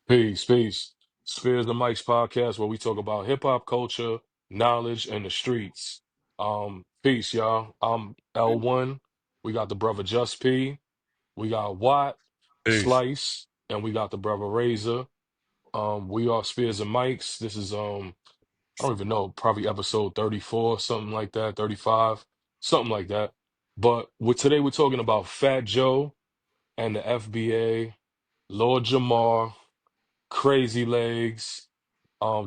Peace, peace. Spearz the Mic's podcast where we talk about hip hop culture, knowledge, and the streets. Peace, y'all. I'm L1. We got the brother Just P. We got Watt, Peace. Slice, and we got the brother Razor. We are Spearz and Mic's. This is I don't even know, probably episode 34, something like that, 35, something like that. But today we're talking about Fat Joe and the FBA, Lord Jamar, Crazy Legs.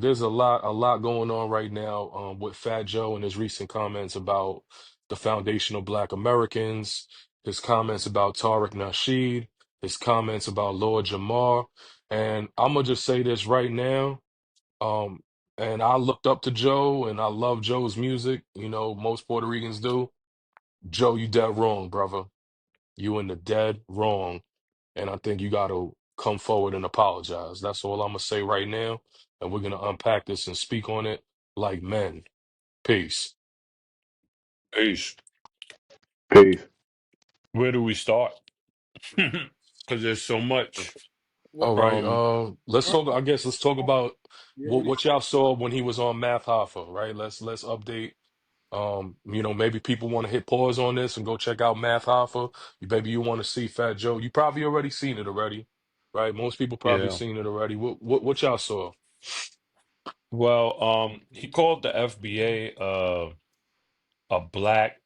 There's a lot going on right now with Fat Joe and his recent comments about the foundational Black Americans, his comments about Tariq Nasheed, his comments about Lord Jamar. And I'm gonna just say this right now. Um, and I looked up to Joe and I love Joe's music. You know, most Puerto Ricans do. Joe, you dead wrong, brother. You in the dead wrong. And I think you got to come forward and apologize. That's all I'm gonna say right now. And we're gonna unpack this and speak on it like men. Peace. Peace. Peace. Where do we start? Because there's so much. All right. Um, Let's talk. I guess let's talk about Yeah, what y'all saw when he was on Math Hoffa. Right. Let's update. Maybe people want to hit pause on this and go check out Math Hoffa. Maybe you want to see Fat Joe. You probably already seen it already, right? Most people probably yeah. seen it already. What y'all saw? Well, he called the FBA a black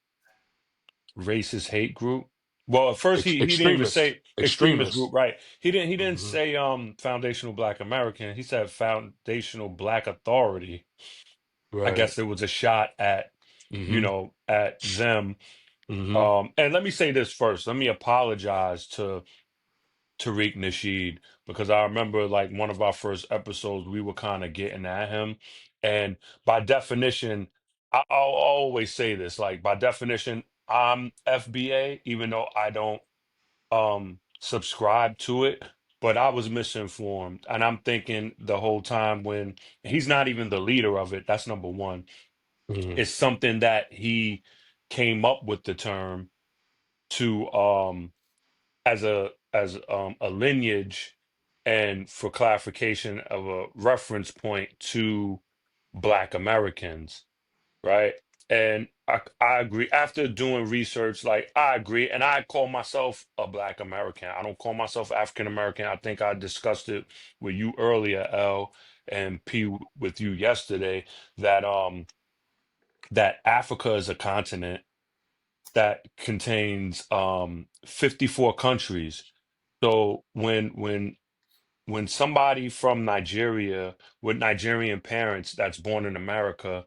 racist hate group. Well, at first he didn't even Extremist. say extremist group, Extremist. right? He didn't Hmm. say foundational black American. He said foundational black authority. I Right. guess it was a shot at, Hmm. at them. Hmm. And let me say this first. Let me apologize to Tariq Nasheed because I remember like one of our first episodes, we were kind of getting at him. And by definition, I'll always say this, like by definition, I'm FBA, even though I don't subscribe to it, but I was misinformed. And I'm thinking the whole time when he's not even the leader of it, that's number one. Hmm. It's something that he came up with the term to as a lineage and for clarification of a reference point to Black Americans, right? And I agree. After doing research, like I agree, and I call myself a Black American. I don't call myself African American. I think I discussed it with you earlier, L, and P with you yesterday that that Africa is a continent that contains 54 countries. So when somebody from Nigeria with Nigerian parents that's born in America,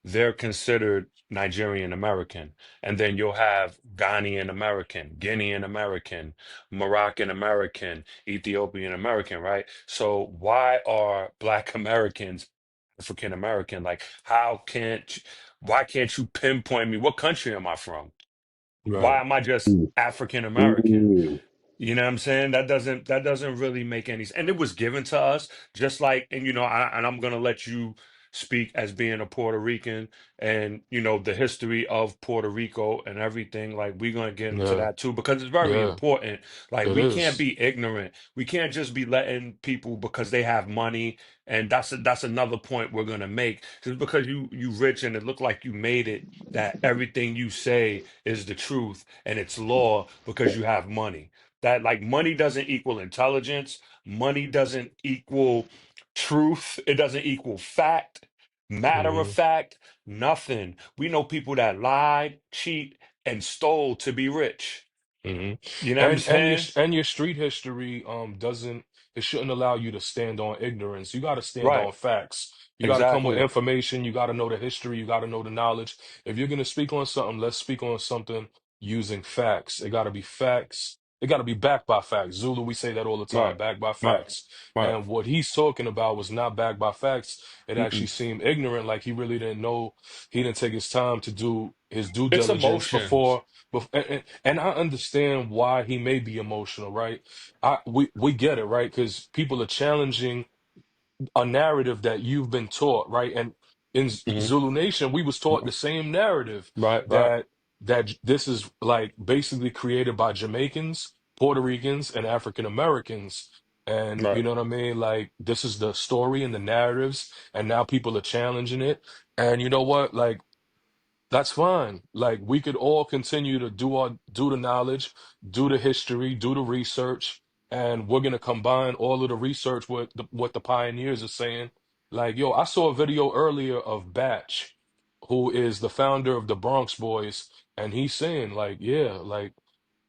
they're considered Nigerian American. And then you'll have Ghanaian American, Guinean American, Moroccan American, Ethiopian American, right? So why are Black Americans African American? Like, why can't you pinpoint me? What country am I from? Why Right. am I just Mm, African American? mm, You know what I'm saying? That doesn't really make any sense. And it was given to us just like, and I'm gonna let you speak as being a Puerto Rican and the history of Puerto Rico and everything. Like we're gonna get into Yeah. that too because it's very Yeah. important. Like It we can't is. be ignorant. We can't just be letting people because they have money. And that's another point we're gonna make. Just because you rich and it look like you made it, that everything you say is the truth and it's law because you have money that like money doesn't equal intelligence, money doesn't equal truth, it doesn't equal fact, matter of Hmm. fact, nothing. We know people that lied, cheat, and stole to be rich. Hmm. You know what I'm And saying? your street history doesn't it shouldn't allow you to stand on ignorance. You got to stand Right. on facts. You got to come with Exactly. information. You got to know the history. You got to know the knowledge. If you're gonna speak on something, let's speak on something using facts. It got to be facts. It got to be backed by facts. Zulu, we say that all the time, Right. backed by Right. facts. Right. And what he's talking about was not backed by facts. It actually Mm-mm. seemed ignorant, like he really didn't know. He didn't take his time to do his due It's diligence emotions. before. And I understand why he may be emotional, right? We get it, right? Because people are challenging a narrative that you've been taught, right? And in Mhm. Zulu Nation, we was taught the same narrative Right. Right. that this is like basically created by Jamaicans, Puerto Ricans, and African Americans. And you Right. know what I mean? Like this is the story and the narratives, and now people are challenging it. And you know what? Like that's fine. Like we could all continue to do the knowledge, do the history, do the research, and we're gonna combine all of the research with what the pioneers are saying. Like, yo, I saw a video earlier of Batch, who is the founder of the Bronx Boys, and he's saying, like, yeah, like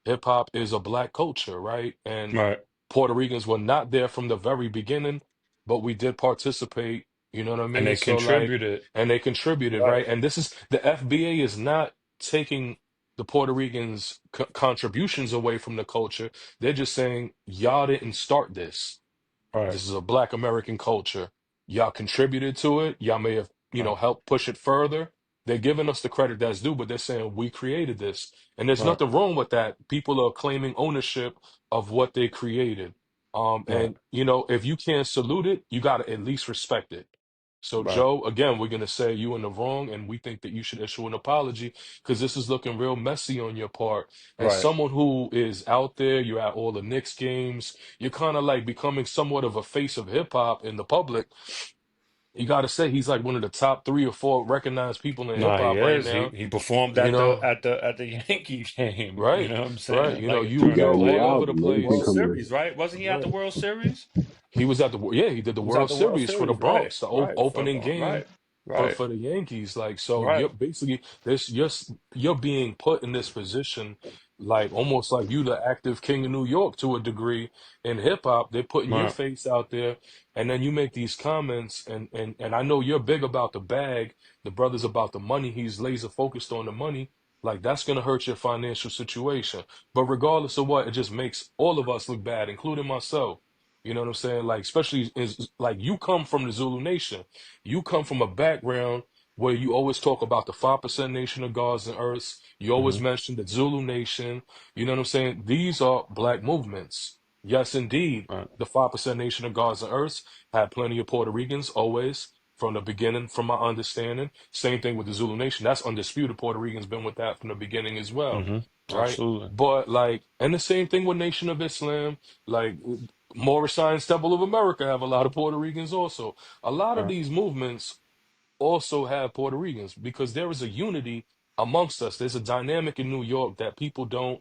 hip hop is a black culture, right? And Right. Puerto Ricans were not there from the very beginning, but we did participate, you know what I And mean? they So like, contributed. and they contributed, Right. right? And this is the FBA is not taking the Puerto Ricans' contributions away from the culture. They're just saying, y'all didn't start this. Right. This is a Black American culture. Y'all contributed to it. Y'all may have, Right. helped push it further. They're giving us the credit that's due, but they're saying we created this. And there's Right. nothing wrong with that. People are claiming ownership of what they created. Right. And if you can't salute it, you gotta at least respect it. So Right. Joe, again, we're gonna say you in the wrong, and we think that you should issue an apology because this is looking real messy on your part. As Right. someone who is out there, you're at all the Knicks games, you're kind of like becoming somewhat of a face of hip hop in the public. You got to say he's like one of the top 3 or 4 recognized people in hip Nah, he hop right is. He now. he performed You at the know, at the at the Yankee game. You right, know what I'm right. saying? You know, Like He you during got you're a new all over the album, man. He can World place. come to. Series, right? Wasn't he at the Right. World Series? He was at the yeah, he did the He was at World the World Series for the Series, right? Bronx, the Right. opening game Right. for Right. the Yankees. Like, so you're Right. basically this you're being put in this position, like almost like you the active king of New York to a degree in hip hop. They're putting your Right. face out there, and then you make these comments, and I know you're big about the bag. The brother's about the money. He's laser focused on the money. Like that's gonna hurt your financial situation. But regardless of what, it just makes all of us look bad, including myself. You know what I'm saying? Like, especially is like you come from the Zulu Nation. You come from a background where you always talk about the 5% nation of gods and earths. You always Mm-hmm. mention the Zulu Nation. You know what I'm saying? These are black movements. Yes, indeed. Right. The 5% nation of gods and earths had plenty of Puerto Ricans always from the beginning, from my understanding. Same thing with the Zulu Nation. That's undisputed. Puerto Ricans been with that from the beginning as well. Mm-hmm. Right? Absolutely. But like, and the same thing with Nation of Islam. Like Moorish Science Temple of America have a lot of Puerto Ricans also. A lot of Right. these movements also have Puerto Ricans because there is a unity amongst us. There's a dynamic in New York that people don't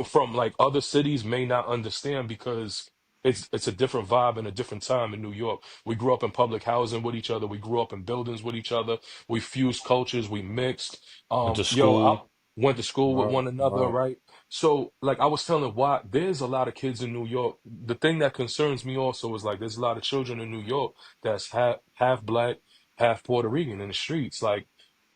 from like other cities may not understand because it's a different vibe and a different time in New York. We grew up in public housing with each other. We grew up in buildings with each other. We fused cultures. We mixed. Went to Yo, I school. went to school with Right. one another, Right. right? So, like I was telling why there's a lot of kids in New York. The thing that concerns me also is like there's a lot of children in New York that's half black, half Puerto Rican in the streets. Like,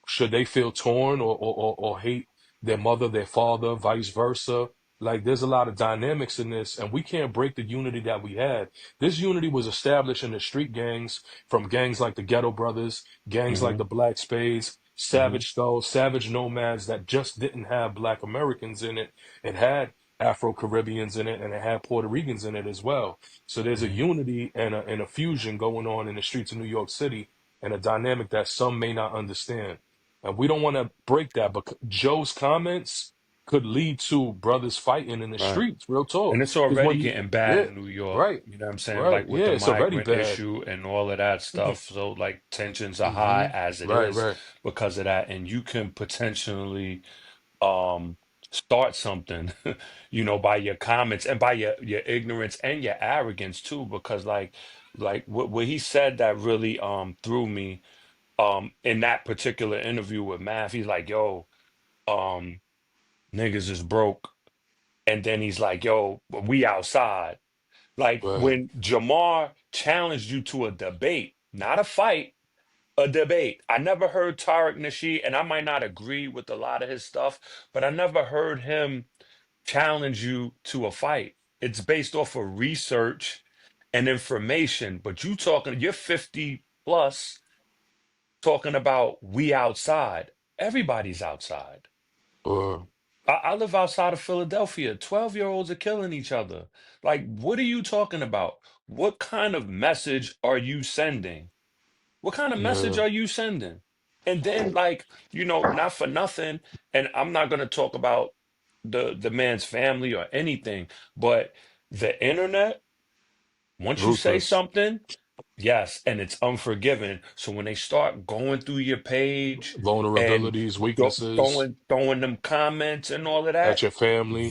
should they feel torn or hate their mother, their father, vice versa? Like, there's a lot of dynamics in this, and we can't break the unity that we had. This unity was established in the street gangs, from gangs like the Ghetto Brothers, gangs like Mm-hmm. the Black Spades, Mm-hmm. Savage Skulls, Savage Nomads that just didn't have Black Americans in it. It had Afro Caribbeans in it, and it had Puerto Ricans in it as well. So there's a Mm-hmm. unity and a fusion going on in the streets of New York City, and a dynamic that some may not understand. And we don't want to break that, but Joe's comments could lead to brothers fighting in the Right. streets, real talk. And it's Because already when you, getting bad yeah, in New York. right, You know what I'm saying? right, Like with yeah, the it's already migrant bad. issue and all of that stuff. So like tensions are high Hmm. as it Right, is right. because of that. And you can potentially um start something, by your comments and by your ignorance and your arrogance too. Because like what he said that really threw me in that particular interview with Math, he's like, yo, um, niggas is broke. And then he's like, yo, we outside. Like Right. when Jamar challenged you to a debate, not a fight, a debate. I never heard Tariq Nasheed, and I might not agree with a lot of his stuff, but I never heard him challenge you to a fight. It's based off of research and information, but you're 50 plus talking about we outside. Everybody's outside. Uh, I live outside of Philadelphia. 12-year-olds are killing each other. Like, what are you talking about? What kind of message are you sending? What kind of message yeah. are you sending? And then, like, not for nothing, and I'm not gonna talk about the man's family or anything, but the internet. Once you say Ruthless. something, yes, and it's unforgiving. So when they start going through your page and Vulnerabilities, weaknesses throwing them comments and all of at that, your family.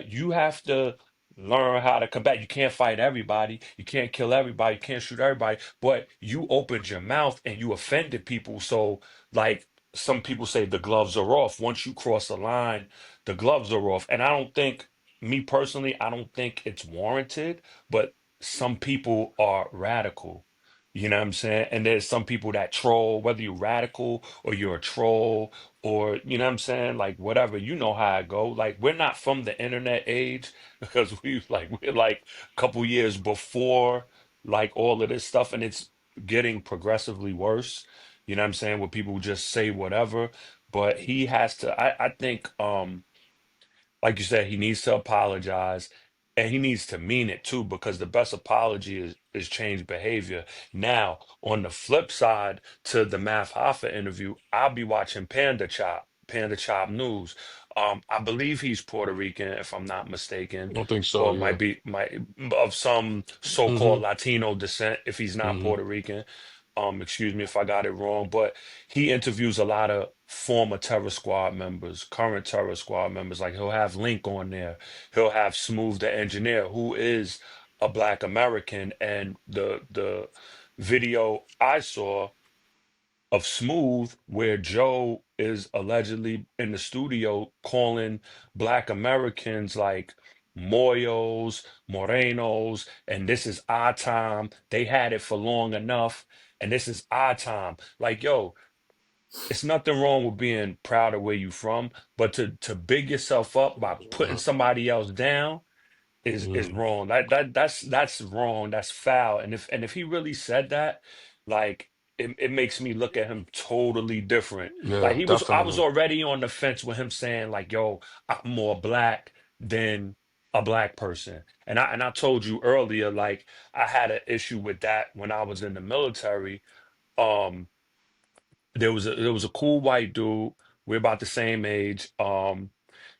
you have to learn how to combat. You can't fight everybody, you can't kill everybody, you can't shoot everybody, but you opened your mouth and you offended people. So like some people say the gloves are off. Once you cross the line, the gloves are off. And I don't think, me personally, I don't think it's warranted, but some people are radical. You know what I'm saying? And there's some people that troll, whether you're radical or you're a troll, or you know what I'm saying, like whatever, you know how I go. Like we're not from the internet age because we're like a couple years before like all of this stuff, and it's getting progressively worse. You know what I'm saying? Where people just say whatever. But he has to, I think like you said, he needs to apologize, and he needs to mean it too, because the best apology is change behavior. Now, on the flip side to the Math Hoffa interview, I'll be watching Panda Chop News. I believe he's Puerto Rican, if I'm not mistaken, I don't think so, or yeah. might of some Mm-hmm. so-called Latino descent, if he's not Mm-hmm. Puerto Rican. Excuse me if I got it wrong, but he interviews a lot of former Terror Squad members, current Terror Squad members. Like he'll have Link on there. He'll have Smooth the Engineer, who is a Black American. And the video I saw of Smooth, where Joe is allegedly in the studio calling Black Americans like Moyos, Morenos, and this is our time. They had it for long enough, and this is our time. Like, yo, it's nothing wrong with being proud of where you from, but to big yourself up by putting somebody else down is Mm-hmm. wrong. That's wrong. That's foul. And if he really said that, like it makes me look at him totally different. Like Yeah, I was definitely. already on the fence with him saying like, "Yo, I'm more black than a black person." And I told you earlier, like I had an issue with that when I was in the military. Um, there was a cool white dude. We're about the same age.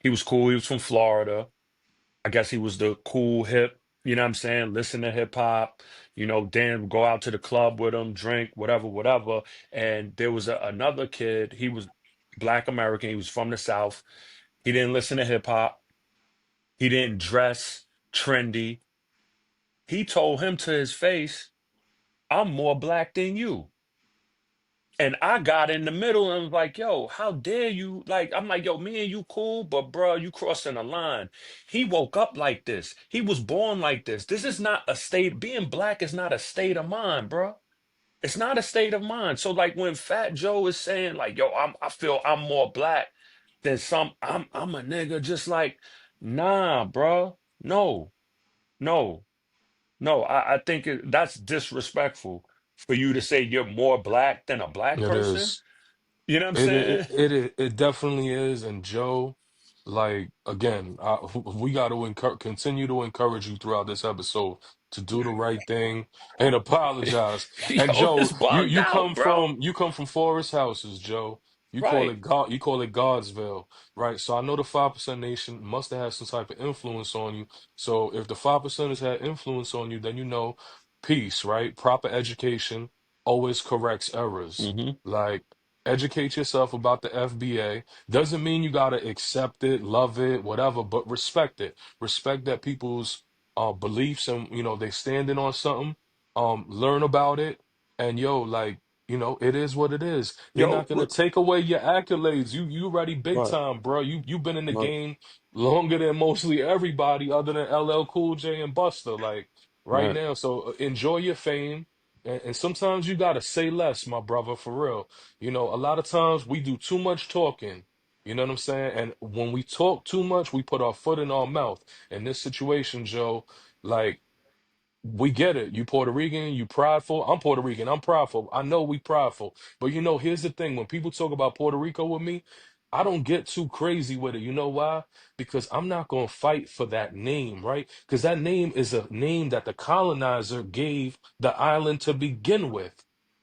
He was cool. He was from Florida. I guess he was the cool hip, you know what I'm saying? Listen to hip hop, then go out to the club with him, drink, whatever, whatever. And there was another kid, he was Black American, he was from the South. He didn't listen to hip hop, he didn't dress trendy. He told him to his face, I'm more black than you. And I got in the middle and was like, yo, how dare you? Like, I'm like, yo, me and you cool, but bro, you crossing the line. He woke up like this. He was born like this. This is not a state. Being black is not a state of mind, bro. It's not a state of mind. So like when Fat Joe is saying like, yo, I feel I'm more black than some, I'm a nigga, just like, nah, bro. No, no, no. I think that's disrespectful for you to say you're more black than a black It person. is. You know what I'm It saying? it definitely is. And Joe, like again, we got to continue to encourage you throughout this episode to do the right thing and apologize. And Yo, it's Joe, bugged out, bro. you come from Forest Houses, Joe. You call Right. it God. You call it Godsville, right? So I know the 5% Nation must have had some type of influence on you. So if the 5%ers had influence on you, then you know, peace, right? Proper education always corrects errors. Hmm. Like educate yourself about the FBA. Doesn't mean you gotta accept it, love it, whatever, but respect it. Respect that people's beliefs and they standing on something. Learn about it, and like it is what it is. They're Yo, not gonna take away your accolades. You already big right, time, bro. You've been in the right, game longer than mostly everybody, other than LL Cool J and Buster. Like right right. now, so enjoy your fame. And sometimes you gotta say less, my brother, for real. A lot of times we do too much talking. You know what I'm saying? And when we talk too much, we put our foot in our mouth. In this situation, Joe, like we get it. You Puerto Rican, you prideful. I'm Puerto Rican, I'm prideful. I know we prideful. But here's the thing. When people talk about Puerto Rico with me, I don't get too crazy with it. You know why? Because I'm not going to fight for that name, right? Because that name is a name that the colonizer gave the island to begin with.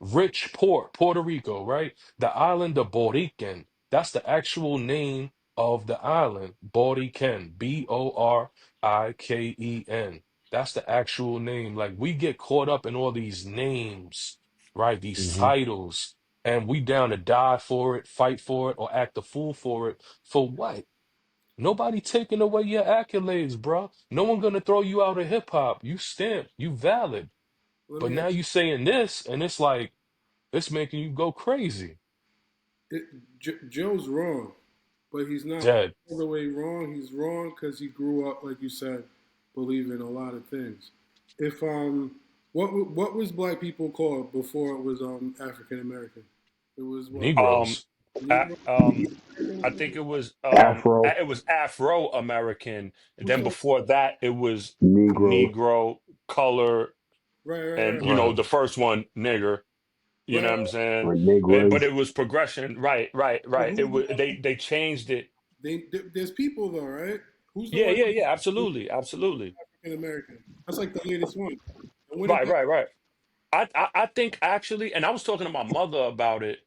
Rich port, Puerto Rico, right? The island of Boriken. That's the actual name of the island. Boriken. Boriken. That's the actual name. Like we get caught up in all these names, right? These Hmm. titles, and we down to die for it, fight for it, or act a fool for it. For what? Nobody taking away your accolades, bro. No one gonna throw you out of hip hop. You stamped, you valid. Let But me now ask you saying this, and it's like it's making you go crazy. you, Joe's wrong, but he's not Dead all the way wrong. He's wrong because he grew up, like you said, believing a lot of things. If what was black people called before it was African American? It was what, Um, Negroes. I, Negro um, American or I something? think Afro, it was Afro American, and Who then said before that it was Negroes. Negro, color, and right? Right. the first one nigger. You know Right. what I'm saying? Or But Negroes. it was progression. Right, right, But right. It who's the was one? they changed it. There's people though, right? Who's the Yeah, one yeah, yeah. Absolutely, absolutely. African American? That's like the latest one. And when did Right, that? right, right. I think actually, and I was talking to my mother about it.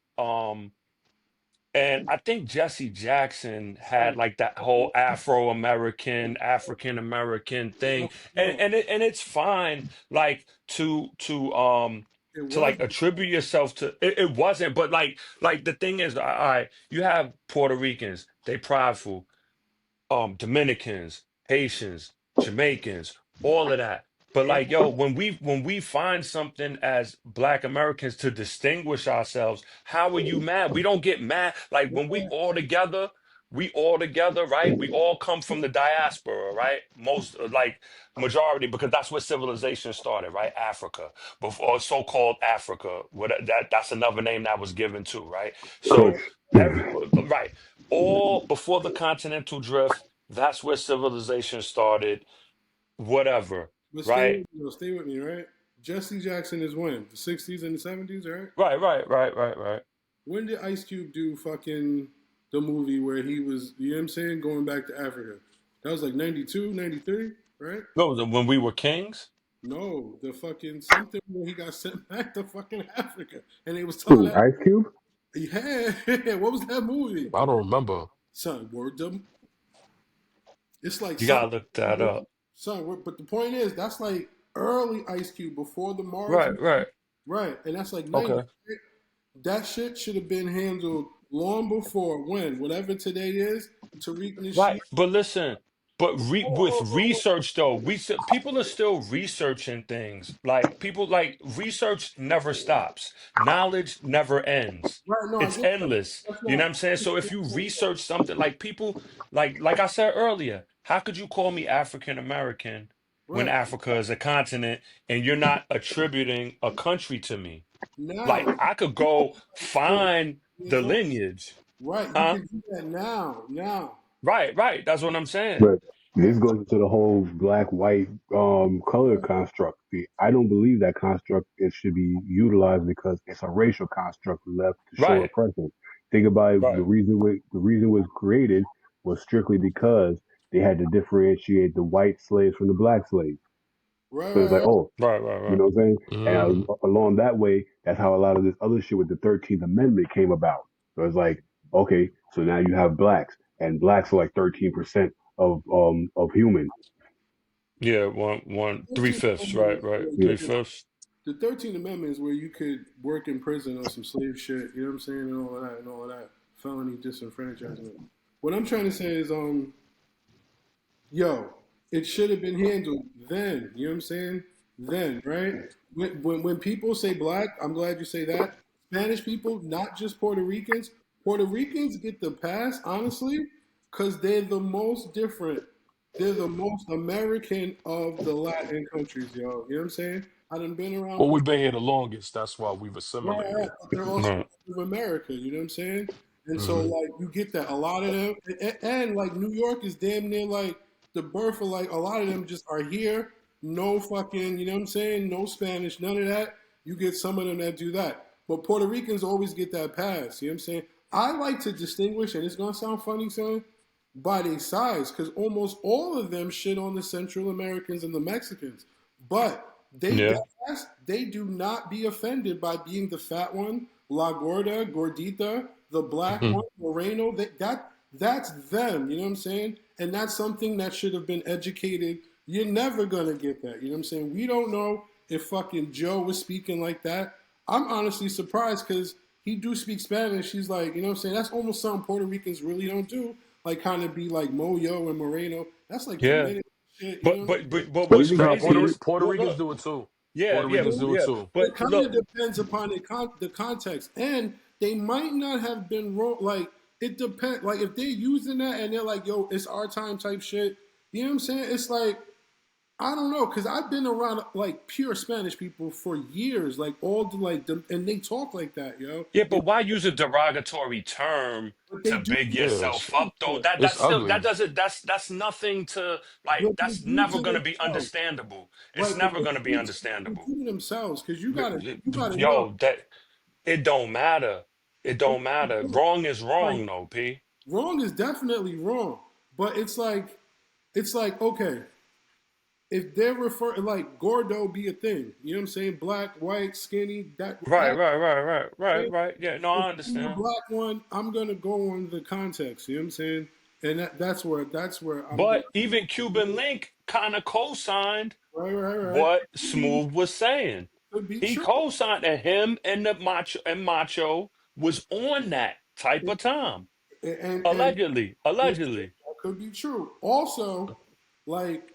And I think Jesse Jackson had Right. like that whole Afro-American, African-American thing. No, And no, it's fine like it to was. like attribute yourself to it wasn't, but like the thing is, all right, you have Puerto Ricans, they prideful, Dominicans, Haitians, Jamaicans, all of that. But Right. like, yo, when we find something as Black Americans to distinguish ourselves, how are you mad? We don't get mad. Like when we all together, right? We all come from the diaspora, right? Most like majority, because that's where civilization started, right? Africa, before so-called Africa. What that's another name that was given to, right? Right. So every right all before the continental drift, that's where civilization started, whatever, But right? stay with me, right? Jesse Jackson is when? The 60s and the 70s, right? Right, right, right, right, right. When did Ice Cube do fucking the movie where he was, you know what I'm saying, going back to Africa? That was like 92, 93, right? No, when we were kings. No, the fucking something where he got sent back to fucking Africa. And they was telling Who? that, Ice Cube? yeah, what was that movie? I don't remember. Son, word them. It's like You something, gotta look that up. son, but the point is, that's like early Ice Cube before the Mars, Right, right. right? And that's like 90. Okay. Right? That shit should have been handled long before when, whatever today is, Tariq Right, Nasheed. but listen, but with Oh, research though, people are still researching things. Like people like research never stops. Knowledge never ends. right, no, I It's get that. endless. That's You know not, what I'm saying? So if you research something like people like I said earlier, how could you call me African American when right. Africa is a continent and you're not attributing a country to me? Like Now, I could go so, find the lineage. right, you Huh? can do that now. Right, right. That's what I'm saying. But this goes into the whole black, white, color construct. See, I don't believe that construct it should be utilized because it's a racial construct left to show Right. oppression. Think about it, Right. the reason it was created was strictly because they had to differentiate the white slaves from the black slaves. Right, So it's like, right, oh, Right, right, you right. know what I'm saying? And Mm. along that way, that's how a lot of this other shit with the 13th Amendment came about. So it's like, okay, so now you have blacks, and blacks are like 13% of humans. Yeah, one, three 13th fifths, Amendment right, is right. where you Three Yeah. could, fifths. the 13th Amendment is where you could work in prison on some slave shit, you know what I'm saying, and all of that, felony disenfranchisement. What I'm trying to say is, yo, it should have been handled then. You know what I'm saying? Then, right? When people say black, I'm glad you say that. Spanish people, not just Puerto Ricans. Puerto Ricans get the pass, honestly, because they're the most different. They're the most American of the Latin countries, yo. You know what I'm saying? I done been around Well, for we've been here the longest. That's why we've right, right. assimilated. But they're also Right. of America. You know what I'm saying? And so Hmm. like you get that a lot of them, and like New York is damn near like the birth of like a lot of them just are here. No fucking, you know what I'm saying? No Spanish, none of that. You get some of them that do that, but Puerto Ricans always get that pass. You know what I'm saying? I like to distinguish, and it's gonna sound funny, son, by their size, because almost all of them shit on the Central Americans and the Mexicans. But Yeah. they do not be offended by being the fat one, La Gorda, Gordita, the black Hmm. one, Moreno. That's them. You know what I'm saying? And that's something that should have been educated You're never gonna get that. You know what I'm saying? We don't know if fucking Joe was speaking like that. I'm honestly surprised because he do speak Spanish. He's like, you know what I'm saying? That's almost something Puerto Ricans really don't do. Like kind of be like Moyo and Moreno. That's like Yeah, Dominican shit. You know but what I'm but saying? but, but But what's even how crazy is, Puerto well, Ricans look, do it too. yeah, Puerto yeah, Ricans do it yeah. too. But It kind of look, depends upon the context, and they might not have been wrong. Like it depends. Like if they're using that and they're like, "Yo, it's our time" type shit. You know what I'm saying? It's like I don't know because I've been around like pure Spanish people for years, like all the and they talk like that, yo. yeah, but why use a derogatory term But they to do big Yeah, yourself up though? it's That's still that ugly. doesn't that's nothing to like. but they That's do never to gonna be themselves, understandable. It's right? But never gonna be they understandable. do to themselves because you gotta know, Yo, that it don't matter. It don't matter. Wrong is like wrong, though, P. wrong is definitely wrong, but it's like okay, if they're referring like Gordo be a thing, you know what I'm saying? Black, white, skinny, Right, that right, right, right, right, right. Yeah, no, if I I'm the understand. black one, I'm gonna go on the context, you know what I'm saying? And that's where I'm going. But even Cuban Link kind of co-signed Right. what Smooth was saying. Could be He true. co-signed that him and the Macho was on that type of time. And Allegedly, that allegedly. could be true. Also, like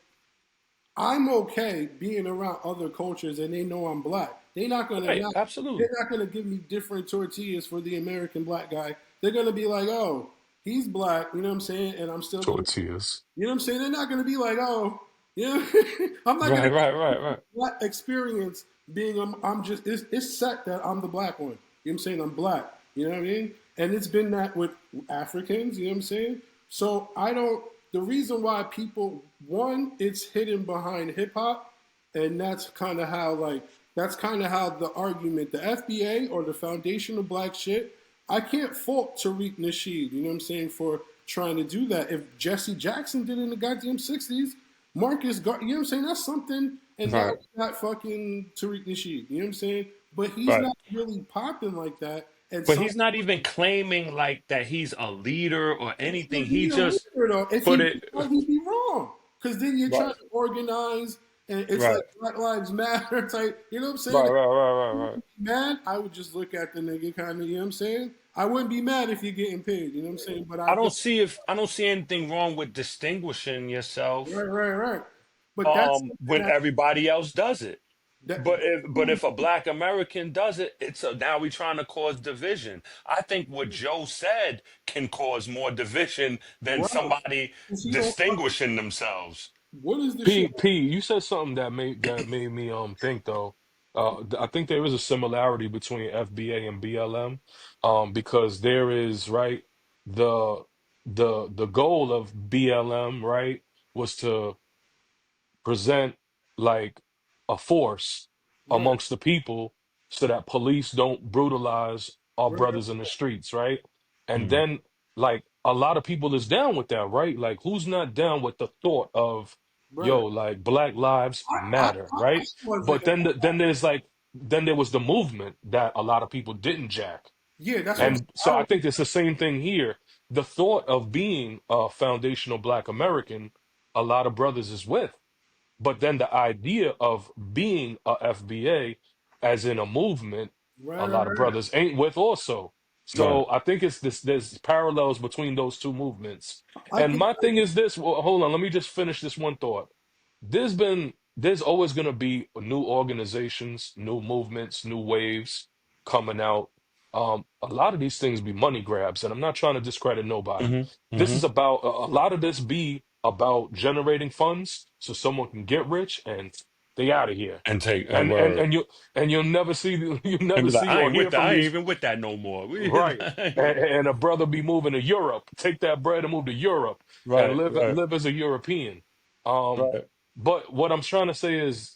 I'm okay being around other cultures and they know I'm black. Right, They're absolutely. not gonna give me different tortillas for the American black guy. They're gonna be like, oh, he's black, you know what I'm saying? And I'm still gonna Tortillas. you know what I'm saying? They're not gonna be like, oh, you know, I'm not Right, gonna right, right, right. black experience being I'm just it's set that I'm the black one. You know what I'm saying? I'm black. You know what I mean? And it's been that with Africans, you know what I'm saying? So I don't the reason why people one, it's hidden behind hip hop, and that's kind of how the argument, the FBA or the Foundation of Black shit, I can't fault Tariq Nasheed, you know what I'm saying, for trying to do that. If Jesse Jackson did it in the goddamn 60s, you know what I'm saying? That's something, and that Right, was not fucking Tariq Nasheed, you know what I'm saying? But he's right. not really popping like that. And But some he's not even claiming like that he's a leader or anything. would He be a just leader though. If he put was it wrong, he'd be wrong. Because then you're trying right, to organize, and it's like right, Black Lives Matter type. You know what I'm saying? right, If right, right, I right, would right. be mad, I would just look at the nigga kind of. You know what I'm saying? I wouldn't be mad if you're getting paid. You know what I'm saying? But I think I don't see anything wrong with distinguishing yourself right. But that's something when that everybody else does it. that But if a black American does it, now we trying to cause division. I think what Joe said can cause more division than right. somebody 'Cause he don't. distinguishing themselves. What is the shit? P, you said something that made me think though. I think there is a similarity between FBA and BLM, because there is right the the goal of BLM right was to present like a force Right, amongst the people so that police don't brutalize our right, brothers in the streets, right? And Mhm. then like a lot of people is down with that, right? Like who's not down with the thought of right. yo, like Black Lives Matter, I right? wasn't. But then there was the movement that a lot of people didn't jack. Yeah, that's what I'm And saying. so I think it's the same thing here. The thought of being a foundational Black American, a lot of brothers is with. But then the idea of being a FBA, as in a movement, a lot of Right. brothers ain't with also. Right. So I think it's this there's parallels between those two movements. I And think. my thing is this, well, hold on, let me just finish this one thought. There's always gonna be new organizations, new movements, new waves coming out. A lot of these things be money grabs, and I'm not trying to discredit nobody. hmm This hmm is about a lot of this be about generating funds so someone can get rich and they out of here. And take a And and word and you and you'll never see you and never be like, see I or ain't with hear that. from I ain't these even with that no more. right. And a brother be moving to Europe, take that bread and move to Europe and Right. Right. live as a European. Um, Right. but what I'm trying to say is,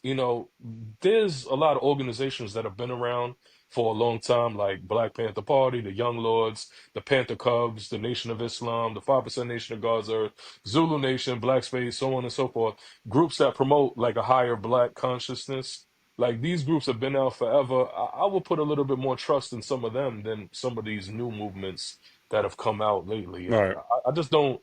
there's a lot of organizations that have been around for a long time, like Black Panther Party, the Young Lords, the Panther Cubs, the Nation of Islam, the 5% Nation of God's Earth, Zulu Nation, Black Space, so on and so forth. Groups that promote like a higher Black consciousness. Like these groups have been out forever. I will put a little bit more trust in some of them than some of these new movements that have come out lately. Right. I just don't.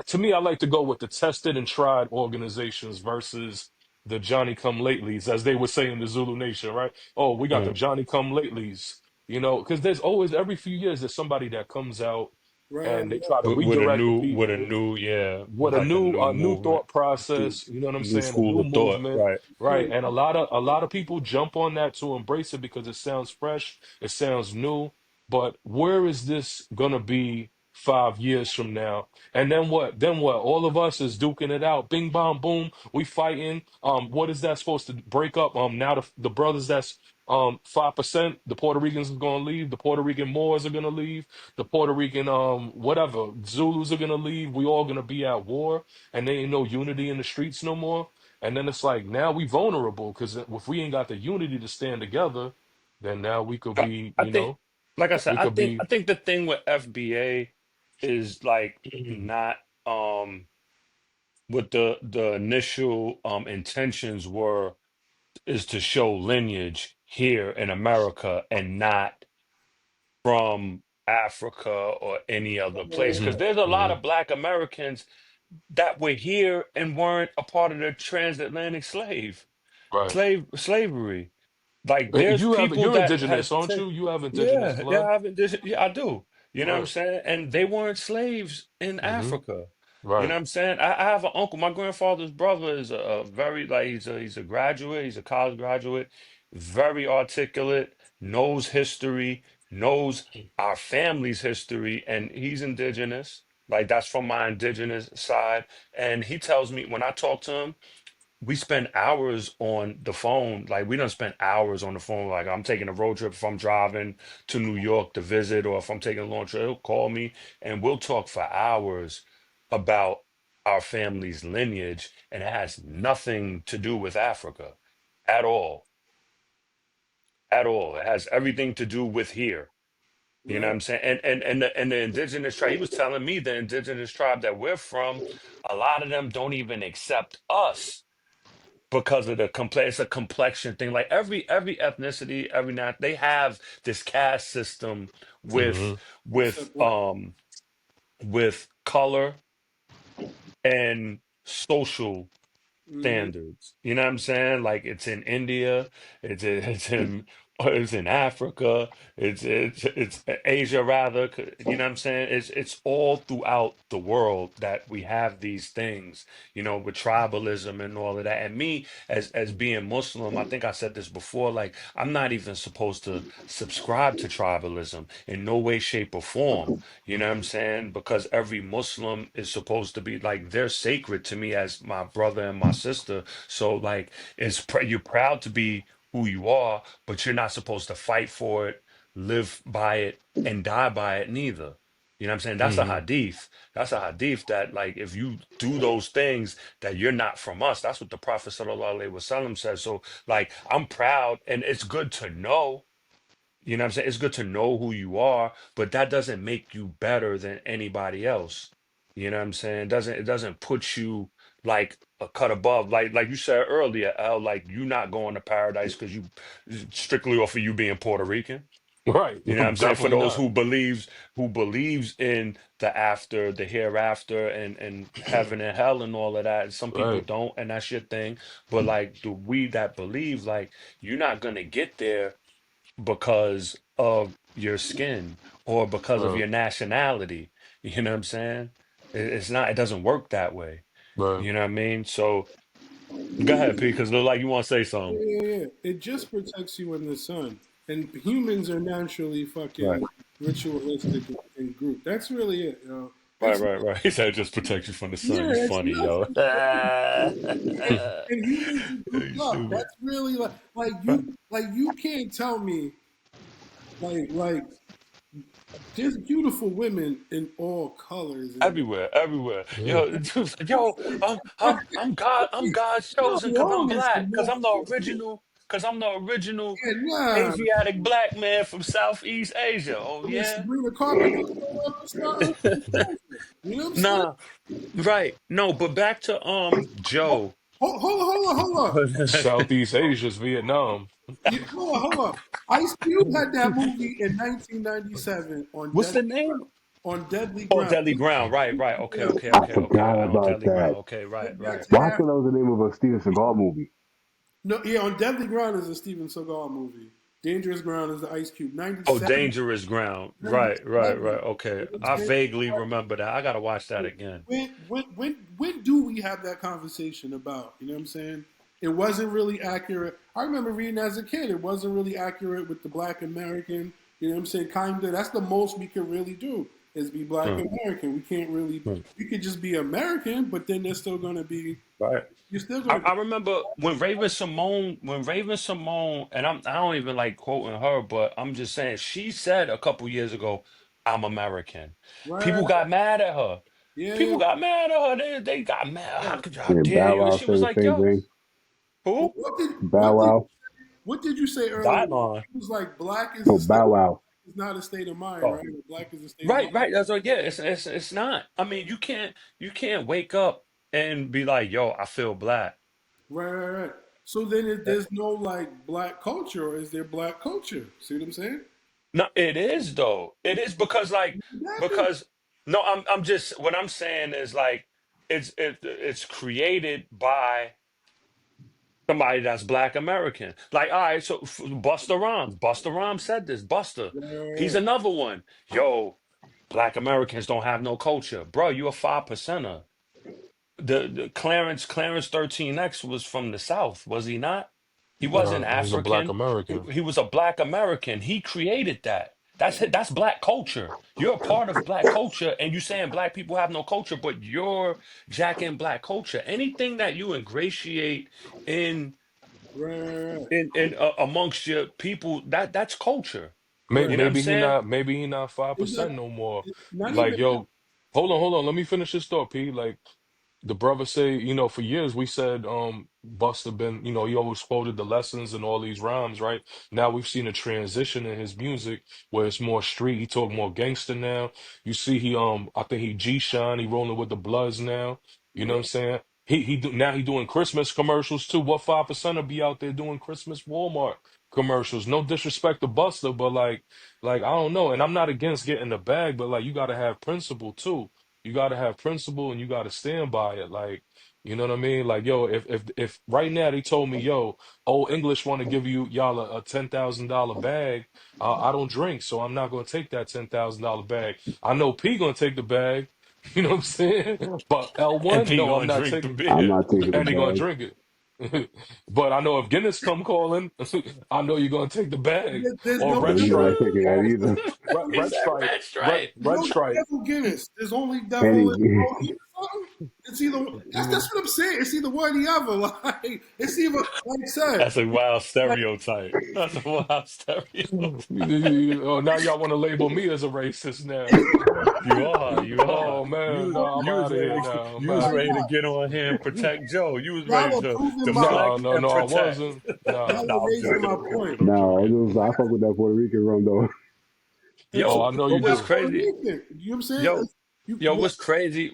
To me, I like to go with the tested and tried organizations versus the Johnny come latelys, as they would say in the Zulu Nation, right? Oh, we got the Mm. Johnny come latelys, because there's always every few years there's somebody that comes out Right, and they try to With a redirect the new, people yeah, with like a new a new movement, thought process, you know what I'm new saying? A school new of thought, movement, right? right? right. And a lot of people jump on that to embrace it because it sounds fresh, it sounds new. But where is this gonna be 5 years from now? And then what? Then what? All of us is duking it out. Bing bong boom. We fighting. What is that supposed to break up? Now the brothers that's 5%, the Puerto Ricans is gonna leave, the Puerto Rican Moors are gonna leave, the Puerto Rican whatever Zulus are gonna leave. We all gonna be at war, and there ain't no unity in the streets no more. And then it's like now we vulnerable because if we ain't got the unity to stand together, then now we could be, I think, like I said, we could I be. think the thing with FBA is like not what the initial intentions were is to show lineage here in America and not from Africa or any other place. Right. Because Mhm, there's a lot mhm. of Black Americans that were here and weren't a part of the transatlantic Right. slavery. Like there's people You're that indigenous, has aren't you? You have indigenous yeah, blood. I haven't yeah, I do. You know what I'm Right. saying? And they weren't slaves in Hmm. Africa. You know Right. what I'm saying? I have an uncle. My grandfather's brother is a very like he's a graduate. He's a college graduate, very articulate, knows history, knows our family's history, and he's indigenous. Like that's from my indigenous side. And he tells me when I talk to him we spend hours on the phone. Like we don't spend hours on the phone. Like I'm taking a road trip if I'm driving to New York to visit, or if I'm taking a long trip, he'll call me and we'll talk for hours about our family's lineage, and it has nothing to do with Africa at all. At all. It has everything to do with here. You know what Right. I'm saying? And the indigenous tribe, he was telling me the indigenous tribe that we're from, a lot of them don't even accept us because of the it's a complexion thing. Like every ethnicity, every not they have this caste system with Hmm. with Except black. um with color and social Mm-hmm. standards. You know what I'm saying? Like it's in India, it's in Africa, it's Asia rather. You know what I'm saying? It's all throughout the world that we have these things. You know, with tribalism and all of that. And me as being Muslim, I think I said this before. Like I'm not even supposed to subscribe to tribalism in no way, shape, or form. You know what I'm saying? Because every Muslim is supposed to be like they're sacred to me as my brother and my sister. So like you're proud to be who you are, but you're not supposed to fight for it, live by it, and die by it neither. You know what I'm saying? That's a Hmm. hadith. That's a hadith that like if you do those things that you're not from us. That's what the Prophet sallallahu alaihi wasallam says. So like I'm proud and it's good to know, you know what I'm saying? It's good to know who you are, but that doesn't make you better than anybody else. You know what I'm saying? It doesn't put you like a cut above. Like you said earlier, L, like you not going to paradise because you strictly off of you being Puerto Rican. Right. You know what I'm saying? For Definitely those not. who believes in the after, the hereafter, and heaven and hell and all of that. Some people Right. don't, and that's your thing. But like the we that believe, like you're not gonna get there because of your skin or because of Right. your nationality. You know what I'm saying? It's not, it doesn't work that way. Right. You know what I mean? So go ahead, P, because look like you want to say something. Yeah. It just protects you in the sun. And humans are naturally Right. fucking ritualistic and group. That's really it, you know. Right, It's right, right. He said just protect you from the sun. yeah, You it's funny, yo. nothing. And humans are grouped You up. stupid. That's really like Right. you can't tell me like there's beautiful women in all colors and Everywhere, everywhere. Yeah. Yo, dude's like, yo, I'm God's no chosen because I'm wrong is black, enough. because I'm the original Yeah, nah. Asiatic black man from Southeast Asia. Oh When yeah. Sabrina Carpenter show up and start opening doors, you know what I'm saying? Nah, right. No, but back to Joe. Hold on. Southeast Asia's Vietnam. Yeah, hold on. Ice Cube had that movie in 1997 on What's Destiny. the name? On Deadly Oh, Ground. Deadly Ground. Right, right. Okay, Yeah, okay, I okay, okay. forgot On about Deadly Ground. that. Okay, right, right. that's Well, I half. thought that was the name of a Steven Seagal movie. No, yeah, on Deadly Ground is a Steven Seagal movie. Dangerous Ground is the Ice Cube. Oh, 97, Dangerous Ground. Right, right, right. 97. Okay. You know what I'm I saying? vaguely remember that. I gotta watch that again. When do we have that conversation about? You know what I'm saying? It wasn't really accurate. I remember reading as a kid. It wasn't really accurate with the Black American. You know what I'm saying? Kinda. That's the most we could really do is be Black Hmm, American. We can't really. hmm. We could just be American, but then there's still gonna be. Right. You're still I, gonna. I remember when Raven Simone, and I don't even like quoting her, but I'm just saying she said a couple years ago, "I'm American." Right. People got mad at her. Yeah. Yeah. People got mad at her. They got mad. How Yeah. could how Yeah, dare Bow you? And Wow she said was the like, same "Yo, thing. who? Bow Wow. What did you say earlier? That It was like black is No, a state. Bow Wow. It's not a state of mind, Oh, right? Black is a state of right, mind. right. That's like, yeah. It's not. I mean, you can't wake up and be like, yo, I feel black. Right, right, right. So then there's no like black culture, or is there black culture? See what I'm saying? No, it is though. It is because Exactly. because no, I'm just what I'm saying is like it's created by somebody that's Black American. Like, all right, so Busta Rhymes. Busta Rhymes said this. Busta, Right, right, he's right. another one. Yo, Black Americans don't have no culture, bro. You a 5%er. The Clarence 13X was from the South, was he not? He wasn't Nah, he's a black African. He, American. he was a Black American. He created that. That's Black culture. You're a part of Black culture, and you saying Black people have no culture, but you're jacking Black culture. Anything that you ingratiate in Right, amongst your people, that's culture. right, You know what I'm saying? Maybe he not five It's not, percent no more. it's not Like, even yo, hold on. Let me finish this thought, P. Like, the brother say, for years we said Busta been, he always quoted the lessons and all these rhymes, right? Now we've seen a transition in his music where it's more street. He talk more gangster now. You see I think he G-Shine, he rolling with the Bloods now. You know what I'm saying? Now he doing Christmas commercials too. What 5% will be out there doing Christmas Walmart commercials? No disrespect to Busta, but like I don't know. And I'm not against getting the bag, but like you gotta have principle too. You gotta have principle and you gotta stand by it. Like, you know what I mean? Like, yo, if right now they told me, yo, Old English want to give y'all a $10,000 bag, I don't drink, so I'm not gonna take that $10,000 bag. I know P gonna take the bag. You know what I'm saying? But And L1, P no, I'm gonna not drink the taking, I'm beer. not taking the and he gonna bag. drink it. But I know if Guinness come calling, I know you're gonna take the bag there's or no No, Red you're not Stripe, taking that either. He Red said Stripe, red stripe. there's Red no Stripe. devil Guinness. There's only devil Henny. in something. It's either that's what I'm saying. It's either one or the other. Like it's either like I said. That's a wild Like, stereotype. That's a wild stereotype. Oh, now y'all want to label me as a racist now. You are, you are. Oh man, no, I'm You was out of here ready to now. I'm you was out of ready to here. get on here and protect Joe. You was ready y'all are proving to my No, flex no, and no, I protect. wasn't. Nah. y'all are No, I'm raising joking. my I'm point. joking. I'm No, joking. I fuck with that Puerto Rican rum though. It's Oh, Yo, I know what you was do. Puerto crazy? Rican. You know what I'm saying? Yo, You Yo, what?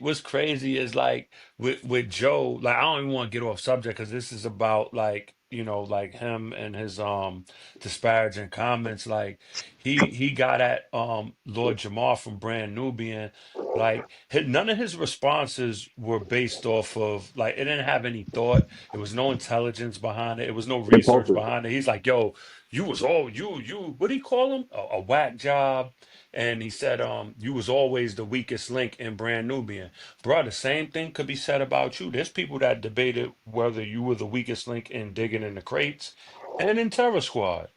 what's crazy is like with Joe, like I don't even want to get off subject because this is about like, like him and his disparaging comments. Like he got at Lord Jamar from Brand Nubian. Like none of his responses were based off of like it didn't have any thought. It was no intelligence behind it. It was no research Impulsive. behind it. He's like, yo, you was all you what do you call him? A whack job, and he said, you was always the weakest link in Brand Nubian. Bro, the same thing could be said about you. There's people that debated whether you were the weakest link in Digging in the Crates and in Terror Squad.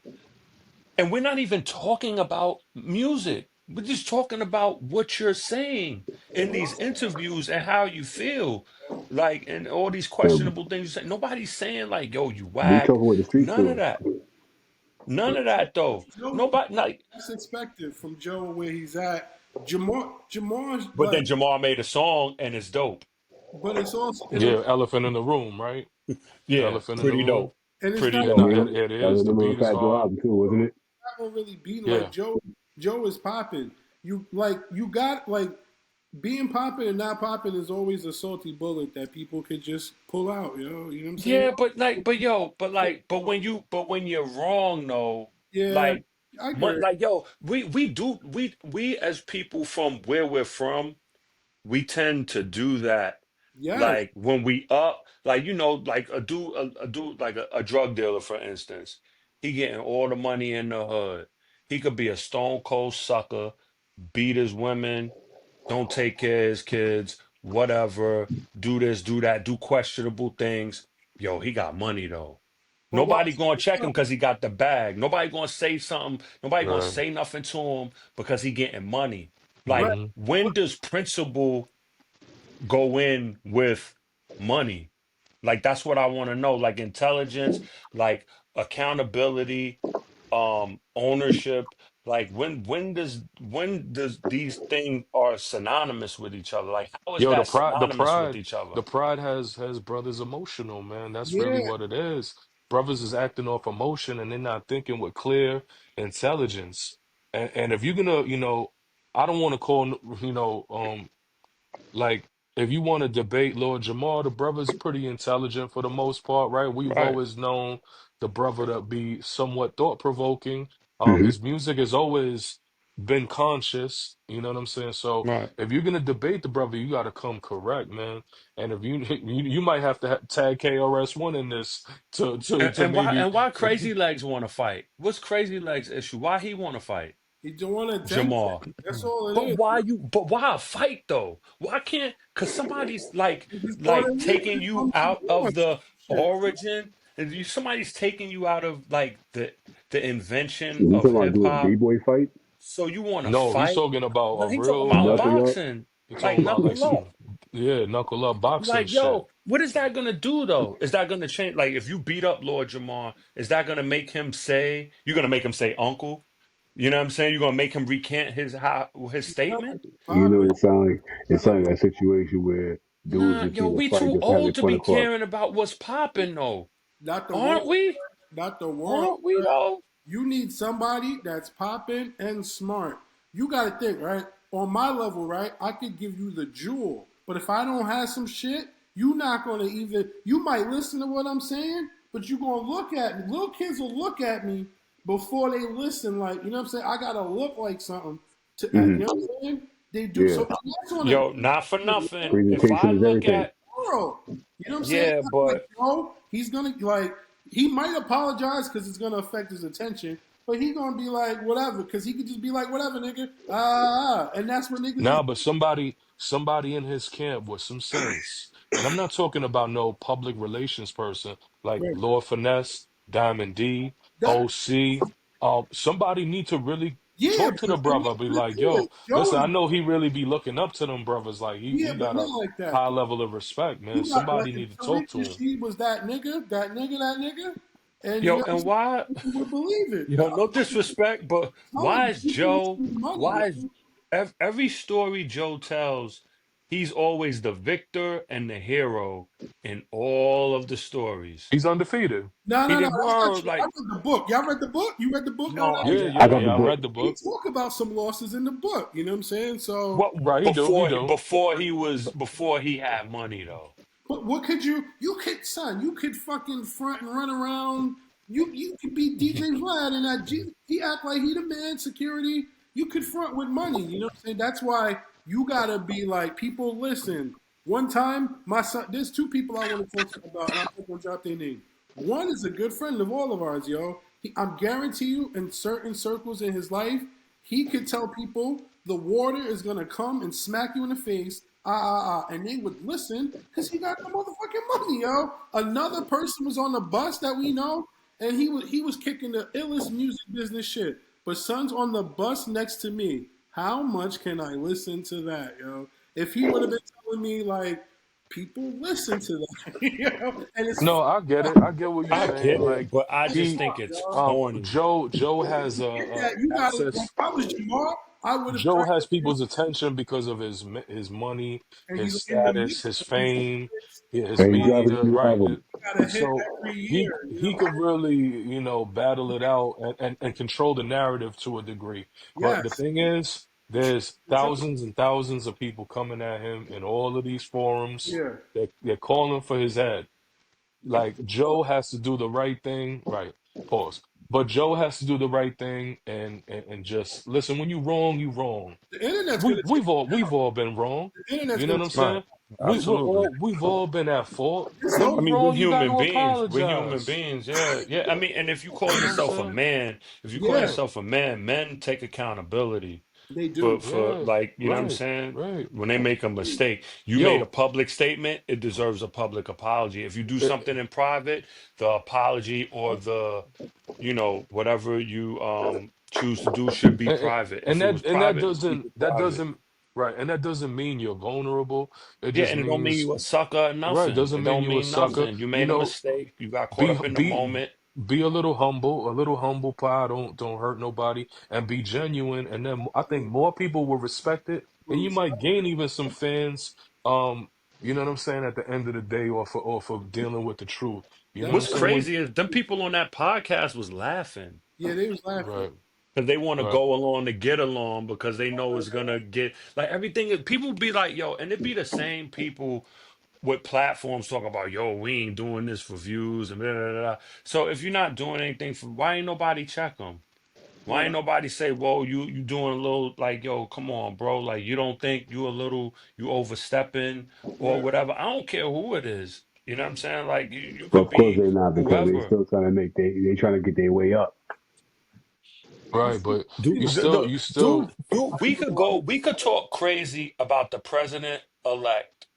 And we're not even talking about music. We're just talking about what you're saying in these interviews and how you feel. Like, and all these So questionable things you say. Nobody's saying, like, yo, you we whack. talking what the streets None of doing. that. None But of that, though. Joe, Nobody, like, that's expected from Joe where he's at. Jamar's but like, then Jamal made a song and it's dope. but it's also Yeah, elephant in the room, right? Yeah, Elephant in the pretty room. dope. and it's Pretty not Yeah, I no, dope. mean, it that was is. the The name of beat the is Fat Joe hard. album too, wasn't it? gonna really be Yeah. like Joe. Joe is popping. You got like being popping and not popping is always a salty bullet that people could just pull out. You know what I'm saying? Yeah, but like, but yo, but like, but when you're wrong though, Yeah, like I agree. Like yo, we as people from where we're from, we tend to do that. Yes. Like when we up, like like a dude like a drug dealer, for instance, he getting all the money in the hood. He could be a stone cold sucker, beat his women, don't take care of his kids, whatever, do this, do that, do questionable things. Yo, he got money though. But Nobody watch gonna this check him though. because he got the bag. Nobody gonna say something. Nobody gonna Right. say nothing to him because he getting money. Right. Like, Hmm. when does principle go in with money? Like, that's what I want to know. Like intelligence, like accountability, ownership. Like when does these things are synonymous with each other? Like, how is Yo, that synonymous with each other? the pride has brothers emotional, man. That's really Yeah. what it is. Brothers is acting off emotion and they're not thinking with clear intelligence. And if you're gonna, I don't want to call, like, if you want to debate Lord Jamal, the brother's pretty intelligent for the most part, right? We've Right, always known the brother to be somewhat thought-provoking. Hmm. His music has always been conscious, you know what I'm saying? So right. if you're gonna debate the brother, you got to come correct, man. And if you might have to tag KRS-One in this to maybe. And why Crazy Legs want to fight? What's Crazy Legs' issue? Why he want to fight He don't want attention. Jamal? That's all it But is. why you? But why a fight though? Why can't? Cause somebody's He's Puerto like taking Rican you from the out of Bronx. the Shit. origin, and somebody's taking you out of like the invention You of talking about hip do a hop. B-boy fight? So you want to No, he's fight? talking about No, a he talking real about Knuckle like up? boxing, he's like talking about like knuckle up. some, yeah, knuckle up boxing Like, shit. yo, what is that gonna do though? Is that gonna change? Like, if you beat up Lord Jamar, is that gonna make him say? You're gonna make him say uncle? You know what I'm saying? You're gonna make him recant his statement? You know, Popping. it sounds like a situation where dudes Nah, just yo, need to we fight, too just have their old to point be across. caring about what's popping though. Not the world. Aren't we? Not the world. Aren't we though? You need somebody that's popping and smart. You got to think, right? On my level, right? I could give you the jewel, but if I don't have some shit, you not gonna even. You might listen to what I'm saying, but you gonna look at me. Little kids will look at me before they listen. Like, you know what I'm saying? I gotta look like something to. Hmm. You know what I'm saying? They do Yeah, so. That's on a Yo, not for nothing. If I presentation is look everything. at, world. You know what I'm saying? yeah, I'm like, but no, he's gonna like he might apologize because it's gonna affect his attention, but he gonna be like whatever because he could just be like whatever, nigga, and that's what niggas is. Nah, but somebody in his camp with some sense. And I'm not talking about no public relations person like Right. Lord Finesse, Diamond D, That OC. Somebody need to really yeah, talk to but the they're brother, not be gonna like, do it. yo, listen, I Joey, know he really be looking up to them brothers. Like yeah, he but got a not like that. high level of respect, man. You got like Somebody if need to Tariq talk to him. Nasheed was that nigga, that nigga, and you yo, know what I'm and saying? why? People would believe it. Yo, no disrespect, but I'm telling why you, is people Joe? need money, Why is yo. every story Joe tells, he's always the victor and the hero in all of the stories. He's undefeated. No, He no, no, did that's not word true. I like read the book. Y'all read the book? You read the book? no, Yeah, I yeah, got the yeah. I book. read the He book. talk about some losses in the book. You know what I'm saying? So, what Right, he do, he do. before he had money though. but what could you? You could, son. You could fucking front and run around. You could be DJ Vlad and that. He act like he the man. Security. You could front with money. You know what I'm saying? That's why you gotta be like people. Listen. One time, my son. There's two people I want to talk to about, and I'm not gonna drop their name. One is a good friend of all of ours, yo. I'm guarantee you, in certain circles in his life, he could tell people the water is gonna come and smack you in the face, and they would listen because he got the motherfucking money, yo. Another person was on the bus that we know, and he was kicking the illest music business shit. But son's on the bus next to me. How much can I listen to that, yo? If he would have been telling me like people listen to that, you know, and it's No, I get it. I get what you're I saying. get it, Like but I just he, think it's yo. corny. Joe has Get that. You got it. If access. I was Jamar, I would have Joe cracked has his people's attention because of his money, and his he's in the status, his mix of these fame, hits. yeah, his And he's Watch, dropping media, a new right? album. got a hit So every he year. You know he what I'm could really, battle it out and control the narrative to a degree. saying? But the Yes. thing is, there's Joe, thousands and thousands of people coming at him in all of these forums. yeah. They're calling for his head. Like Joe has to do the right thing. Right. Pause. but Joe has to do the right thing and just listen. When you wrong, you wrong. The internet's We gonna take we've all been wrong. the internet's You know gonna what I'm take Right. saying? Absolutely. We've all been at fault. it's When I you mean, wrong, you got to we're human apologize. beings. Yeah. Yeah. I mean, and if you call You know what I'm yourself a saying? man, if you call yeah, Right. yourself a man, men take accountability they for do. Yeah. like, you know what I'm Right. saying? Right. When they make a mistake, you made a Yo, public statement, it deserves a public apology. If you do eh, something in private, the apology or the, whatever you choose to do should be private. If it was and private, keep it that private. doesn't right, and that doesn't mean you're vulnerable. It Yeah, just and it don't mean means you a sucker or right. nothing. Doesn't It mean don't you a mean sucker. nothing. You You made a know, mistake. You got caught be up in the be moment. be a little humble pie. Don't hurt nobody, and be genuine. And then I think more people will respect it, and you might gain even some fans. Um, you know what I'm saying? At the end of the day, or for dealing with the truth. You know what I'm What's That's saying? When crazy is them people on that podcast was laughing yeah, they was laughing. right, because they want to right. go along to get along because they know it's gonna get like everything. People be like, yo, and it be the same people with platforms talking about, yo, we ain't doing this for views and blah, blah, blah. So if you're not doing anything for, why ain't nobody check them? Why ain't Right. nobody say, whoa, you doing a little like, yo, come on, bro. Like you don't think you overstepping or Right. whatever. I don't care who it is. You know what I'm saying? Like you But could of course be they're not because they whoever. still trying to they trying to get their way up. Right, but Dude, you dude, still we could talk crazy about the president elect.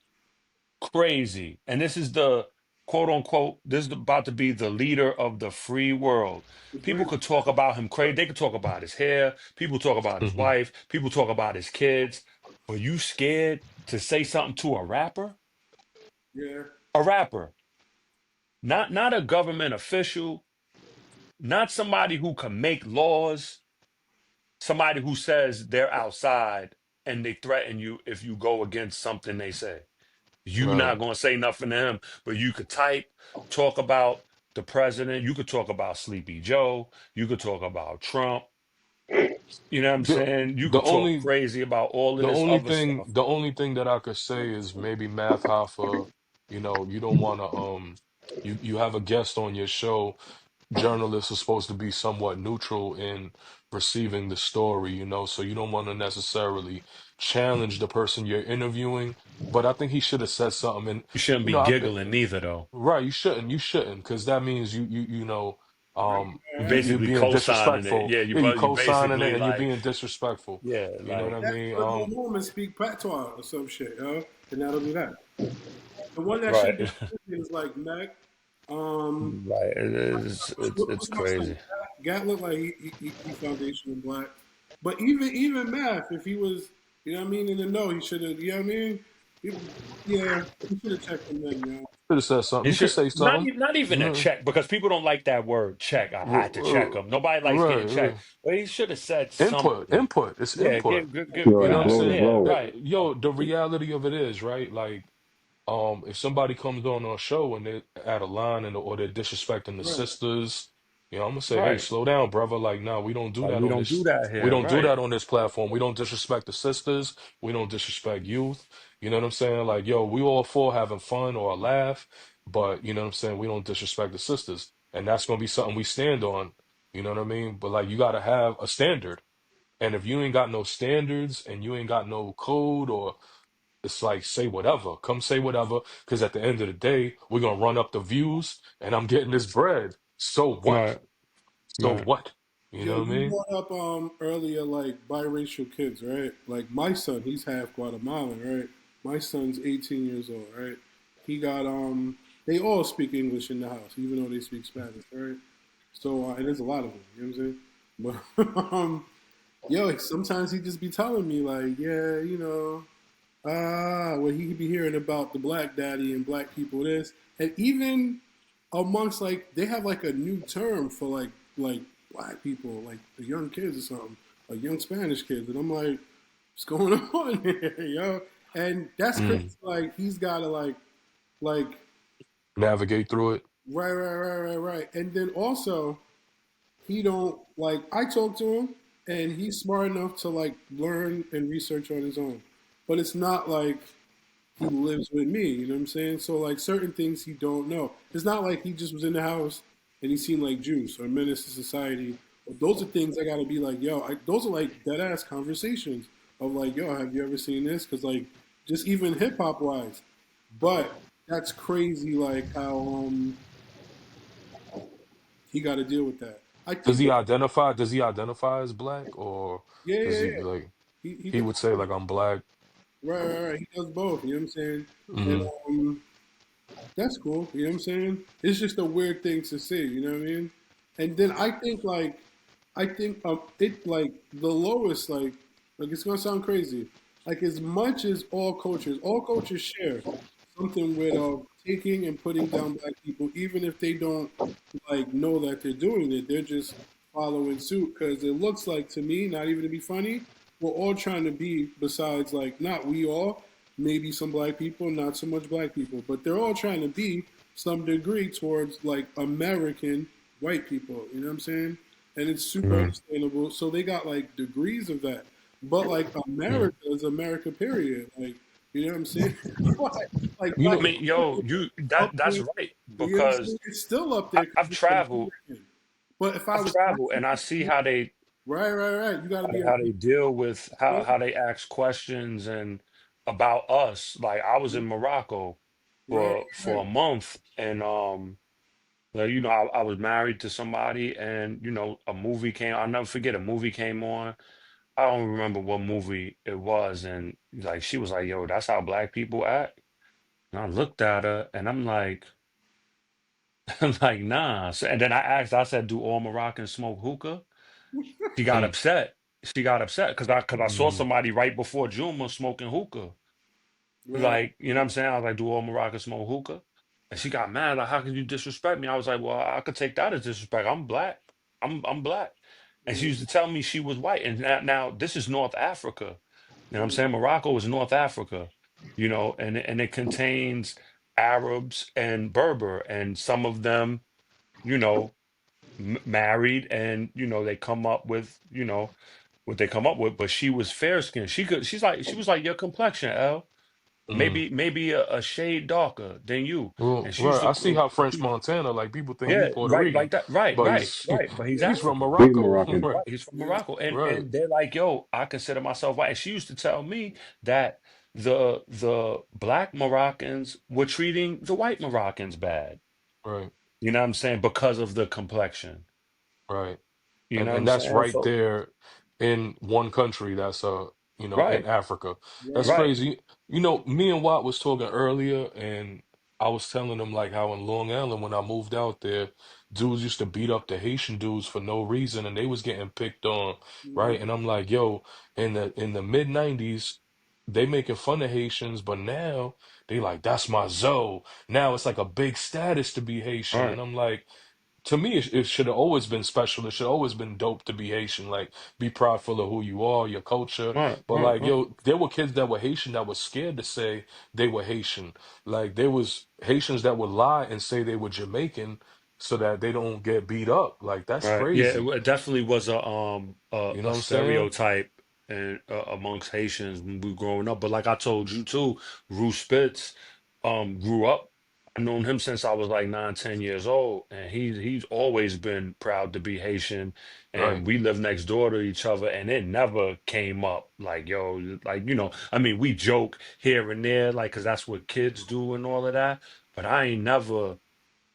Crazy. And this is the quote unquote, this is about to be the leader of the free world. The People bridge. could talk about him crazy. They could talk about his hair. People talk about his Mhm. wife. People talk about his kids. But you scared to say something to a rapper? Yeah. A rapper. Not a government official, not somebody who can make laws, somebody who says they're outside and they threaten you if you go against something they say. You right. not gonna say nothing to him, but you could type, talk about the president. You could talk about Sleepy Joe. You could talk about Trump. You know what I'm The saying? You the could talk only crazy about all of this other stuff. the only thing that I could say is maybe Math Hoffa, you know, you don't want to you have a guest on your show. Journalists are supposed to be somewhat neutral in receiving the story, you know, so you don't want to necessarily challenge the person you're interviewing. But I think he should have said something, and You shouldn't you be know, I think giggling neither, though. right, you shouldn't, because that means you know, Right. You you're basically being co-signing it. disrespectful. Yeah, Yeah, you you co-signing it, basically and you're like, being disrespectful. yeah, You know what like I That mean? or go home and speak patois or some shit, and that'll be that. The one that right, should be is like Mac. right. It's What's my son? crazy. Gat looked like he foundational black. But even Math, if he was, you know what I mean, in the know, he should have, you know what I mean? He- yeah, he should have checked him then, yo. Should have said something. You You could should say something. not even a Mhm. check because people don't like that word check. I had to check them. Nobody likes getting Right, right. checked. But he should have said Input, something. input. It's Yeah, input. Yo, You know like what I'm blow the saying? yeah, blow. right, Yo, the reality of it is, right? Like, if somebody comes on our show and they add a line or they're disrespecting the Right, sisters, you know, I'm gonna say, hey, right. slow down, brother. Like, nah, we don't do Like that we on don't do this. that We here, don't do right? that on this platform. We don't disrespect the sisters. We don't disrespect youth. You know what I'm saying? Like, yo, we all for having fun or a laugh, but you know what I'm saying? We don't disrespect the sisters, and that's gonna be something we stand on. You know what I mean? But like, you gotta have a standard. And if you ain't got no standards and you ain't got no code, or it's like say whatever, come say whatever, because at the end of the day, we're gonna run up the views and I'm getting this bread. So what? Right, So right. what? You yo, know what I you mean? brought up earlier like biracial kids, right? Like my son, he's half Guatemalan, right? My son's 18 years old, right? He got they all speak English in the house, even though they speak Spanish, right? So and there's a lot of them, you know what I'm saying? But yo, sometimes he just be telling me like, yeah, you know, what he could be hearing about the black daddy and black people this, and even amongst like they have like a new term for like black people, like the young kids or something, like young Spanish kids, and I'm like, what's going on here, yo? And that's crazy. Mm. Like he's got to like Navigate through it. right, and then also he don't like I talk to him and he's smart enough to like learn and research on his own. But it's not like he lives with me, you know what I'm saying? So like certain things he don't know. It's not like he just was in the house and he seemed like Juice or Menace to Society. Those are things I gotta be like, yo. Those are like dead ass conversations of like, yo, have you ever seen this? Because like, just even hip hop wise, but that's crazy. Like how he got to deal with that. I Does think he that identify? Does he identify as black, or yeah, does yeah, he yeah. like He he does would say both. like I'm black? Right, right, right. He does both. You know what I'm saying? And Hmm. that's cool. You know what I'm saying? It's just a weird thing to see. You know what I mean? And then I think it like the lowest like it's gonna sound crazy. Like as much as all cultures share something with taking and putting down black people, even if they don't like know that they're doing it. They're just following suit because it looks like to me, not even to be funny, we're all trying to be. Besides, like not we all, maybe some black people, not so much black people, but they're all trying to be some degree towards like American white people. You know what I'm saying? And it's super Mhm. understandable. So they got like degrees of that. But like America is America, period. Like, you know what I'm saying? Like You black I know, mean, yo, America you up that's there. right You know what I'm saying? because It's still up there because I've it's traveled, American. But if I I've was traveled, and asking I see people, how they right, right, right, you got to be how they deal with right. how they ask questions and about us. Like I was in Morocco Right, for right. a month, and well, I was married to somebody, and a movie came. I'll never forget, a movie came on. I don't remember what movie it was, and like she was like, "Yo, that's how black people act." And I looked at her, and I'm like, I'm like, nah. So, and then I asked, I said, "Do all Moroccans smoke hookah?" She got mm, upset. She got upset because I saw mm, somebody right before Juma smoking hookah. Right. Like, you know what I'm saying? I was like, do all Moroccans smoke hookah? And she got mad, like, how can you disrespect me? I was like, well, I could take that as disrespect. I'm black. I'm black. And she Mm, used to tell me she was white. And now this is North Africa. You know what I'm saying? Morocco is North Africa, and it contains Arabs and Berber, and some of them, you know, married, and they come up with, what they come up with. But she was fair skinned. She was like your complexion, L. mm. Maybe a shade darker than you. Well, And she used right. to, I see how French Montana, like people think he yeah, Puerto right, Rican, like that, right, but right, he's right. But he's yeah, he's from African. He's Morocco. Moroccan. Right. Right, he's from yeah. Morocco, and Right. they're like, "Yo, I consider myself white." And she used to tell me that the black Moroccans were treating the white Moroccans bad. Right. You know what I'm saying? Because of the complexion. Right. You know And what I'm that's saying? right So, there in one country that's in right, Africa. That's Right. right. crazy. Me and Watt was talking earlier, and I was telling him like how in Long Island when I moved out there, dudes used to beat up the Haitian dudes for no reason, and they was getting picked on, Mhm. right? And I'm like, yo, in the mid 90s, they making fun of Haitians, but now they like that's my Zoe. Now it's like a big status to be Haitian, Right, and I'm like, to me, it should have always been special. It should always been dope to be Haitian. Like, be proudful of who you are, your culture. right, But right, like, right, yo, there were kids that were Haitian that were scared to say they were Haitian. Like, there was Haitians that would lie and say they were Jamaican so that they don't get beat up. Like, that's right. Yeah, crazy. it definitely was You know a what I'm saying? stereotype and amongst Haitians when we growing up. But like I told you too, Rue Spitz grew up. I've known him since I was like 9, 10 years old, and he's always been proud to be Haitian. Right. And we live next door to each other, and it never came up like, yo, like, I mean, we joke here and there, like, because that's what kids do and all of that. But I ain't never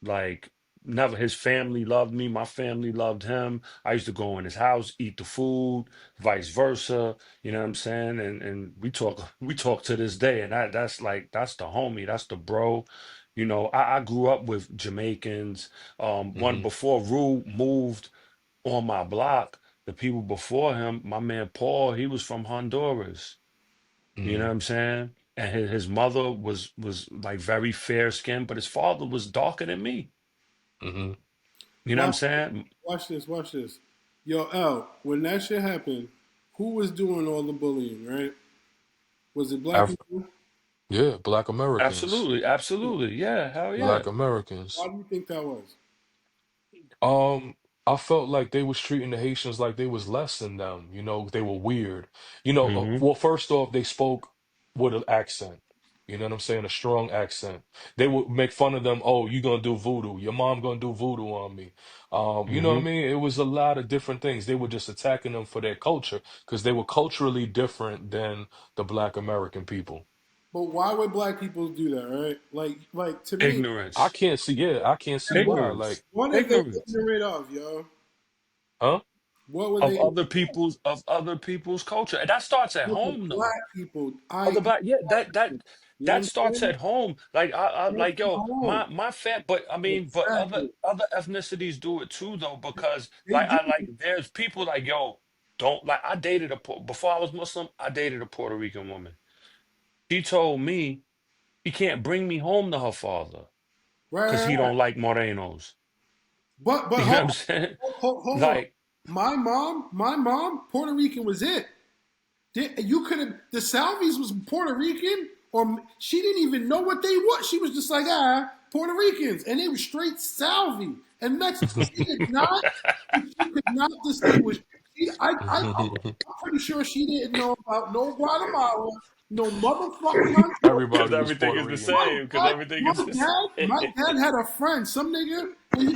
like, never. His family loved me, my family loved him. I used to go in his house, eat the food, vice versa. You know what I'm saying? And we talk to this day, and that's the homie, that's the bro. I grew up with Jamaicans. One Mm-hmm. before Rue moved on my block, the people before him, my man Paul, he was from Honduras. You know Mm-hmm. what I'm saying? And his mother was like very fair skinned, but his father was darker than me. Mm-hmm. You know what I'm Watch, saying? watch this. Watch this. Yo, L. When that shit happened, who was doing all the bullying? Right? Was it black people? Yeah, Black Americans. Absolutely, absolutely. Yeah, hell Why? yeah. Black Why Americans. do you think that was? Um, I felt like they was treating the Haitians like they was less than them. They were weird. Hmm. Well, first off, they spoke with an accent. You know what I'm saying? A strong accent. They would make fun of them. Oh, you gonna do voodoo? Your mom gonna do voodoo on me? You know what I Hmm. mean? It was a lot of different things. They were just attacking them for their culture because they were culturally different than the Black American people. But why would black people do that, right? Like to me, I Ignorance. can't see. Yeah, I can't see why. Ignorance. Like, what are they Ignorance ignorant of, yo? huh? What were of they? other people's culture. And that starts at With the home though. black people, Other black, yeah, you know what that I'm starts saying? at home. I That's like, at yo, home. my fat, but I mean, but Exactly. other ethnicities do it too though, because They do. there's people like, yo, don't like I dated before I was Muslim, I dated a Puerto Rican woman. She told me he can't bring me home to her father Right, because right, he right. don't like morenos. But You know what I'm saying? hold on. Like, My mom, Puerto Rican was it. You could have the Salvies was Puerto Rican, or she didn't even know what they were. She was just like Puerto Ricans, and they were straight Salvi and Mexican. She did not. She could not distinguish. I'm pretty sure she didn't know about no Guatemala, no motherfucking Honduras. because Everybody was everything Puerto is the Rican. same. Because everything is the My same. dad had a friend, some nigga, and he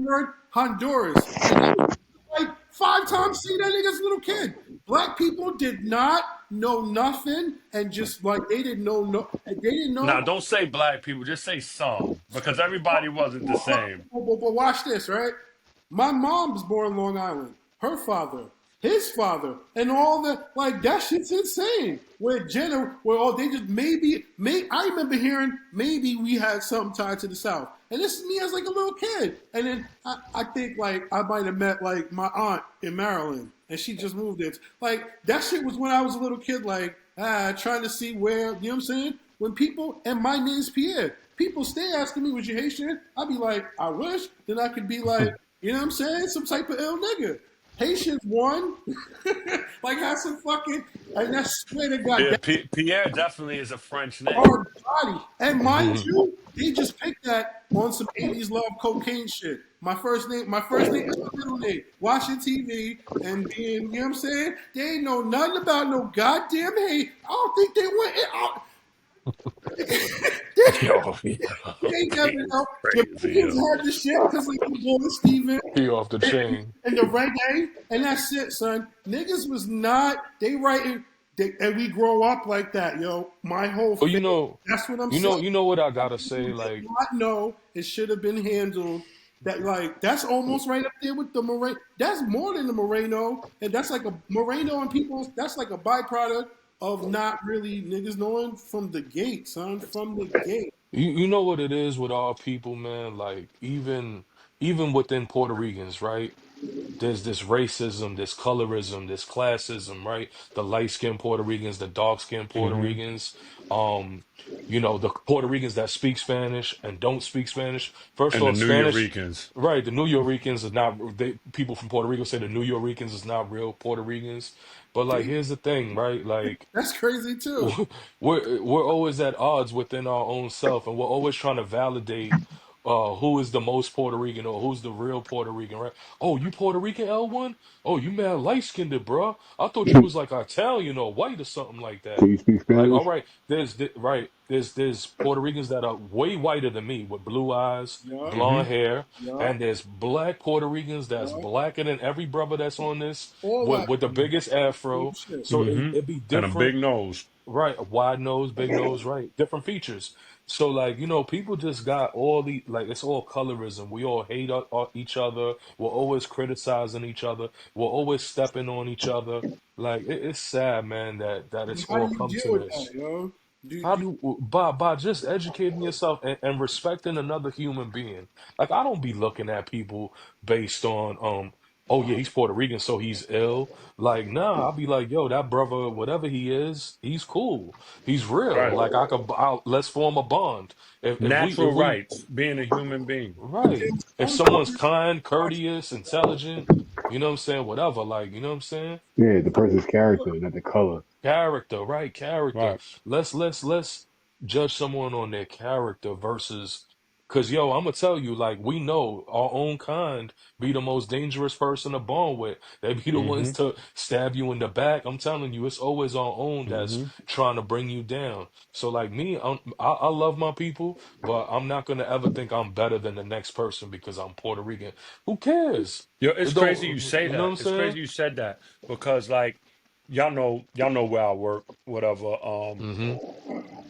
heard Honduras, and he was like 5 times see that nigga's little kid. Black people did not know nothing, and just like they didn't know they didn't Now, know. don't say black people, just say some, because everybody wasn't the same. But watch this, right? My mom was born in Long Island. Her father, his father, and all that. Like that shit's insane. Where Jenna, where all they just maybe. I remember hearing maybe we had something tied to the South, and this is me as like a little kid. And then I think like I might have met like my aunt in Maryland, and she just moved it. Like that shit was when I was a little kid. Like trying to see where you know what I'm saying. When people and my name's Pierre. People stay asking me, was you Haitian? I'd be like, I wish. Then I could be like, you know what I'm saying? Some type of ill nigga. Haitians won. Like, have some fucking, and I swear to God, Yeah, that Pierre definitely is a French name. hard body. And mind you, they just picked that on some 80s love cocaine shit. My first name is my middle name. Watching TV and being, you know what I'm saying? They ain't know nothing about no goddamn hate. I don't think they went. Yo, They yo, ain't never Pierre's know. crazy, Jamaicans yo. had the shit because like the boy Steven He off the chain. and the reggae, and that's it, son. Niggas was not, they writing, and we grow up like that, yo. My whole Oh, family, that's what I'm saying. you know what I gotta People say? did Like, not know it should have been handled. That like that's almost right up there with the Moreno. That's more than the Moreno, and that's like a Moreno and people. That's like a byproduct of not really niggas knowing from the gate, son. From the gate. you know what it is with our people, man. Like, even within Puerto Ricans, right? There's this racism, this colorism, this classism, right? The light-skinned Puerto Ricans, the dark-skinned Puerto Hmm. Ricans, um, the Puerto Ricans that speak Spanish and don't speak Spanish. First And the off, New Spanish, Yorkers. right? The New Yorkers is not. People from Puerto Rico say the New Yorkers is not real Puerto Ricans. But like, here's the thing, right? Like, That's crazy too. we're always at odds within our own self, and we're always trying to validate who is the most Puerto Rican or who's the real Puerto Rican, right? Oh, you Puerto Rican, L1? Oh, you mad light skinned, bro. I thought you Can was like Italian or white or something like that. you speak Like, all Spanish? right, there's Puerto Ricans that are way whiter than me with blue eyes, Yup, Hmm. blonde hair, yup, and there's black Puerto Ricans that's yup. blacker than every brother that's on this All that with the biggest same afro. shit. So Hmm. it be And a different. big nose. Right, a wide nose, big nose, right. Different features. So like, people just got all the like it's all colorism. We all hate each other. We're always criticizing each other. We're always stepping on each other. Like it's sad, man, that And it's how do all you come deal to with that, this. yo? How Do do by just educating yourself and respecting another human being. Like I don't be looking at people based on oh yeah, he's Puerto Rican, so he's ill. Like, nah, I'll be like, yo, that brother, whatever he is, he's cool. He's real. Right. Like let's form a bond. Natural If we rights, being a human being. right. If some someone's brothers kind, watch courteous, intelligent, you know what I'm saying, whatever, like, you know what I'm saying? Yeah, the person's character, not the color. Character, right? Character. Right. Let's judge someone on their character versus Cause yo, I'm gonna tell you, like we know our own kind be the most dangerous person to bond with. They be the ones Mm-hmm. to stab you in the back. I'm telling you, it's always our own that's Mm-hmm. trying to bring you down. So like me, I love my people, but I'm not gonna ever think I'm better than the next person because I'm Puerto Rican. Who cares? Yo, it's It crazy you don't, say you know what that. I'm It's saying? crazy you said that because like y'all know where I work, whatever. Mm-hmm.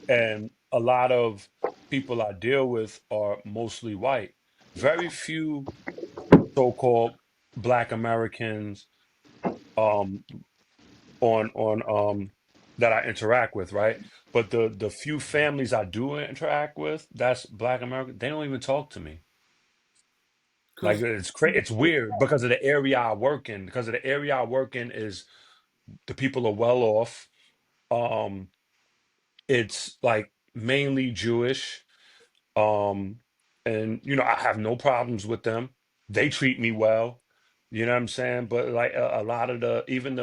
And a lot of people I deal with are mostly white. Very few so-called Black Americans um on that I interact with, right? But the few families I do interact with, that's Black American, they don't even talk to me. Like Because it's weird because of the area I work in. Because of the area I work in is the people are well off. Um, it's like mainly Jewish. Um, and I have no problems with them. They treat me well. You know what I'm saying? But like a lot of the even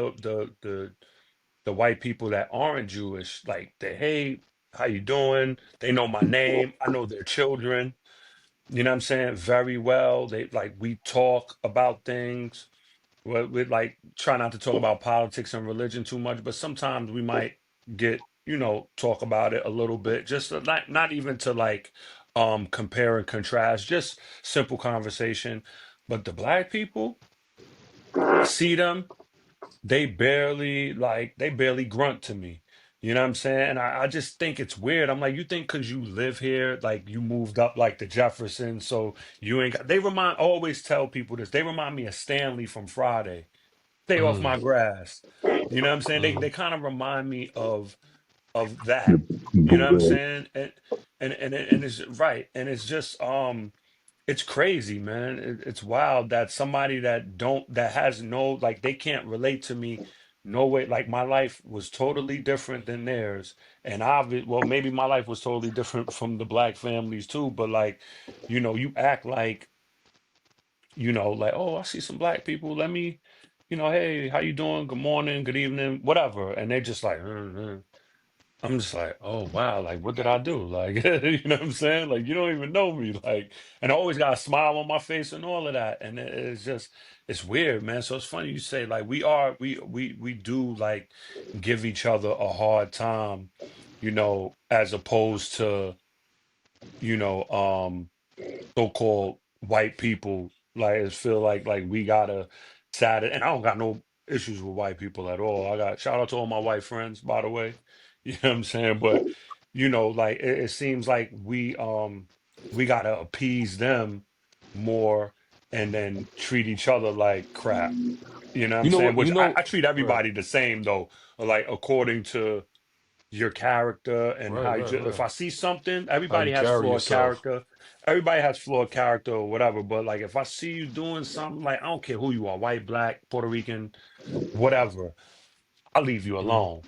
the white people that aren't Jewish, like they, hey, how you doing? They know my name. I know their children. You know what I'm saying? Very well. They like we talk about things. We like try not to talk about politics and religion too much, but sometimes we might get, talk about it a little bit, just not even to like compare and contrast, just simple conversation. But the black people, I see them, they barely grunt to me. You know what I'm saying? And I just think it's weird. I'm like, you think because you live here, like you moved up like the Jeffersons, so you ain't got, I always tell people this. They remind me of Stanley from Friday. Stay off Mm-hmm. my grass. You know what I'm saying? They Mm-hmm. they kind of remind me of that. The You know what I'm bootleg. saying? And it's right. And it's just it's crazy, man. It's wild that somebody that has no, like, they can't relate to me. No way. Like my life was totally different than theirs, and well, maybe my life was totally different from the black families too. But like, you act like, like, oh, I see some black people. Let me, hey, how you doing? Good morning, good evening, whatever. And they just like, I'm just like, oh wow, like what did I do? Like, you know what I'm saying? Like you don't even know me. Like, and I always got a smile on my face and all of that. And it's just, it's weird, man. So it's funny you say like we do like give each other a hard time, as opposed to, you know, um so-called white people like it's feel like we gotta sad it. And I don't got no issues with white people at all. I got shout out to all my white friends, by the way. You know what I'm saying? But like it seems like we gotta appease them more and then treat each other like crap. You know what I'm You know saying? what? Which You know, I treat right, everybody the same though, like according to your character and right, how right, if right. I see something, How you everybody has carry flawed yourself? character. Everybody has flawed character or whatever. But like if I see you doing something, like I don't care who you are, white, black, Puerto Rican, whatever, I'll leave you Mm-hmm. alone.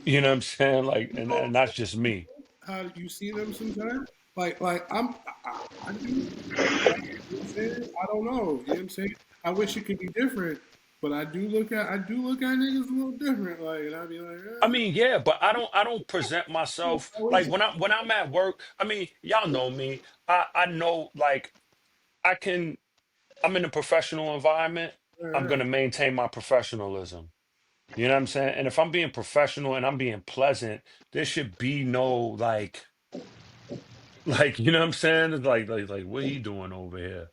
You know what I'm saying? Like, and that's just me. how you see them sometimes? Like I do. You know what I'm saying? I don't know. You know what I'm saying? I wish it could be different, but I do look at niggas a little different. Like, and I be like, I mean, yeah, but I don't present myself like always. when I'm at work. I mean, y'all know me. I know like I can. I'm in a professional environment. I'm Yeah, gonna maintain my professionalism. You know what I'm saying? And if I'm being professional and I'm being pleasant, there should be no like you know what I'm saying? It's like what he doing over here?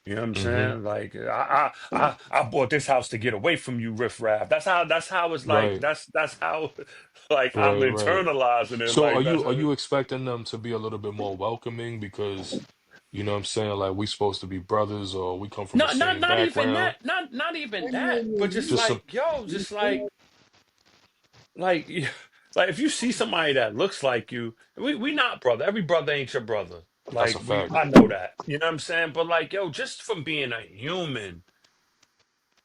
You know what I'm Mm-hmm. saying? Like I bought this house to get away from you, riffraff. That's how it's like Right, that's how like I'm right, right. internalizing it So like that's are how, you expecting them to be a little bit more welcoming because you know what I'm saying, like we supposed to be brothers or we come from the same not even background? that, not even and that, but just Just some like yo, just like like if you see somebody that looks like you, we not brother. Every brother ain't your brother. that's a Like fact. I know that. You know what I'm saying? But like yo, just from being a human,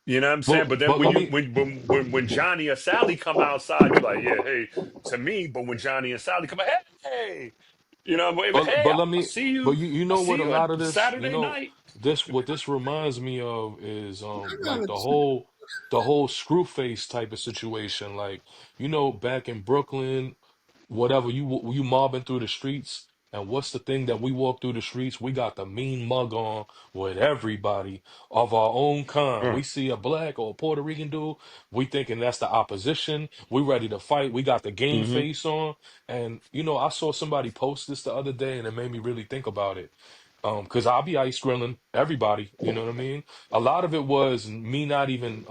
you know what I'm saying? But then But when let you me when Johnny or Sally come outside, you like, yeah, hey, to me, but when Johnny and Sally come out, hey, hey, but let I'll me see but you. you I'll know see what a you at lot of this, Saturday night. what this reminds me of is I like gotta. the whole screw face type of situation. Like, back in Brooklyn, whatever, you mobbing through the streets And what's the thing that we walk through the streets? We got the mean mug on with everybody of our own kind. We Mm. see a black or a Puerto Rican dude, we thinking that's the opposition. We ready to fight. We got the game Mm-hmm. face on. And I saw somebody post this the other day and it made me really think about it. Because I'll be ice grilling everybody, you know what I mean? A lot of it was me not even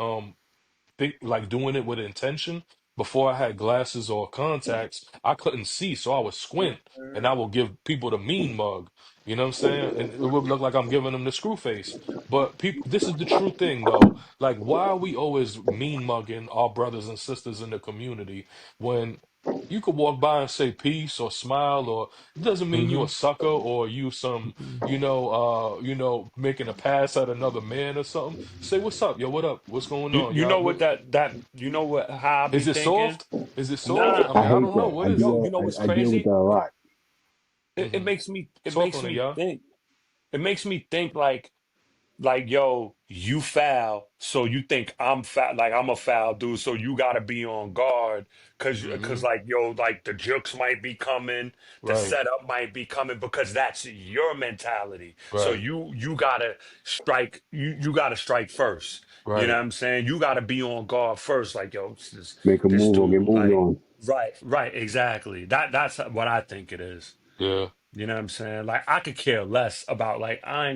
think like doing it with intention. Before I had glasses or contacts, I couldn't see, so I would squint and I would give people the mean mug. You know what I'm saying? And it would look like I'm giving them the screw face. But people, this is the true thing though. Like, why are we always mean mugging our brothers and sisters in the community when you could walk by and say peace or smile, or it doesn't mean you a sucker or you some, Mm-hmm. making a pass at another man or something. Say what's up, yo, what up? What's going on? You Y'all, know what you know what how I be is it thinking? soft? Is it soft? Nah, I I mean, I hate don't know. that. What is yo, it? you know what's I deal with that crazy? a lot. It Hmm. makes me it Talk makes on it, me y'all. think like yo, you foul, so you think I'm foul, like I'm a foul dude, so you gotta be on guard, Hmm. cause like yo, like the jokes might be coming, the Right, setup might be coming, because that's your mentality. So right, you gotta strike, you gotta strike first. You know right. what I'm saying? You gotta be on guard first, like yo, Make a this move or get dude, moved like on. right, exactly. That's what I think it is. Yeah. You know what I'm saying? Like I could care less about, like I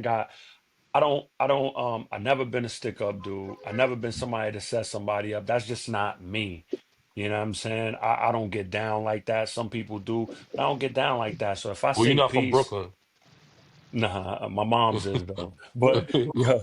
never been a stick up dude. I never been somebody to set somebody up. That's just not me. You know what I'm saying? I don't get down like that. Some people do, but I don't get down like that. So if I Well, you're say not from peace, Brooklyn. nah, my mom's is though. But yeah,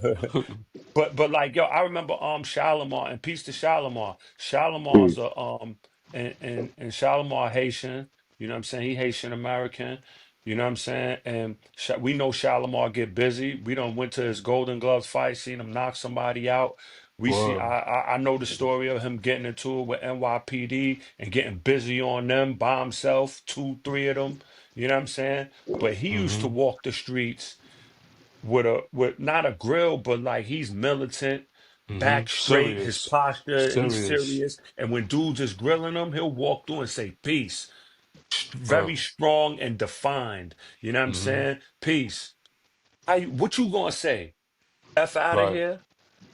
but like yo, I remember Shalimar, and peace to Shalimar. Shalimar's Peace. a and Shalimar Haitian. You know what I'm saying? He Haitian American. You know what I'm saying? And we know Shalimar get busy. We done went to his Golden Gloves fight, seen him knock somebody out. We see. Word. I know the story of him getting into it with NYPD and getting busy on them by himself, two, three of them. You know what I'm saying? But he used to Hmm. walk the streets with not a grill, but like he's militant, Hmm. back straight, his Serious. posture, he's Serious. serious. And when dudes is grilling him, he'll walk through and say, peace. Right. Very strong and defined. You know what I'm Hmm. saying? Peace. What you gonna say? F out of Right. here?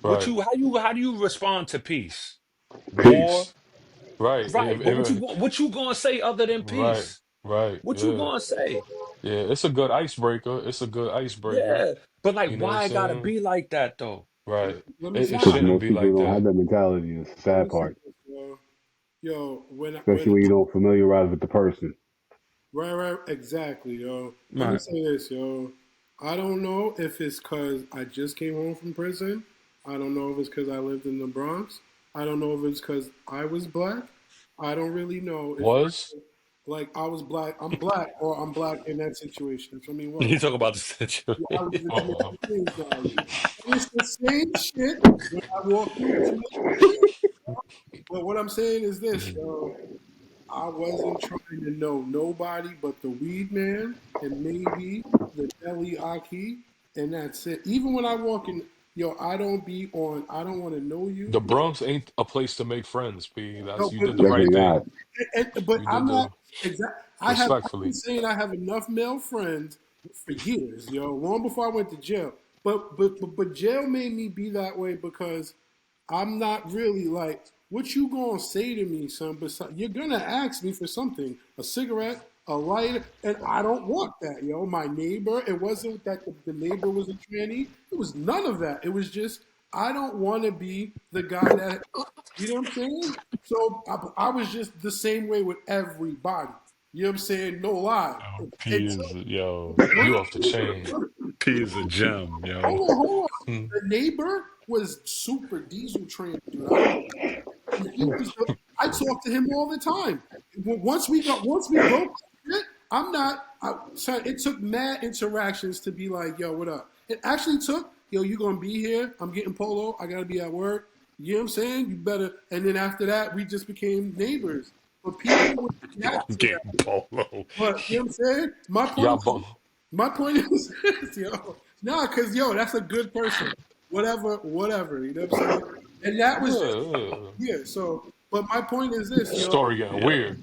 Right. How do you respond to peace? War? Peace. Right. Right. But what you gonna say other than Right. peace? Right. What you Yeah. gonna say? Yeah. It's a good icebreaker. It's a good icebreaker. Yeah. But like You know what I'm why it gotta saying? be like that though? Right. Let me It say Because this. shouldn't most be people like don't have that. that mentality. It's the Let sad me say part. this, yo. Yo, when Especially when you don't familiarize with the person. right, exactly, yo. Let me Right. say this, yo. I don't know if it's because I just came home from prison. I don't know if it's because I lived in the Bronx. I don't know if it's because I was black. I don't really know if Was? like I was black. I'm black, or I'm black in that situation. So I mean, what? You talk about the I was situation. the Uh-oh. domestic things now. And it's the same shit when I walk through the street. But what I'm saying is this, yo. I wasn't trying to know nobody but the weed man and maybe the deli aki, and that's it. Even when I walk in, yo, I don't be on. I don't want to know you. The Bronx ain't a place to make friends, P. That's No, you but did the Definitely right not. thing. but You I'm did not the exact. I have. I've been respectfully. saying I have enough male friends for years, yo, long before I went to jail. But jail made me be that way because I'm not really like, what you gonna say to me, son? Besides, you're gonna ask me for something, a cigarette, a lighter, and I don't want that, yo. My neighbor, it wasn't that the neighbor was a tranny. It was none of that. It was just I don't want to be the guy that, you know what I'm saying? So I was just the same way with everybody. You know what I'm saying? No lie. Oh, P Until, is yo. You off the chain. P is a gem, yo. hold on. Hmm. The neighbor was super diesel trained, dude. I don't. He was. I talk to him all the time. Once we broke that shit, I'm not. Son, it took mad interactions to be like, yo, what up? It actually took, yo, you gonna be here? I'm getting polo. I gotta be at work. You know what I'm saying? You better. And then after that, we just became neighbors. But people would react to that. Getting polo. But you know what I'm saying? Y'all bump. My point is this, yo. Nah, cause yo, that's a good person. Whatever. You know what I'm saying? And that was just Yeah, yeah. So But my point is this, yo, Story getting Yeah, weird.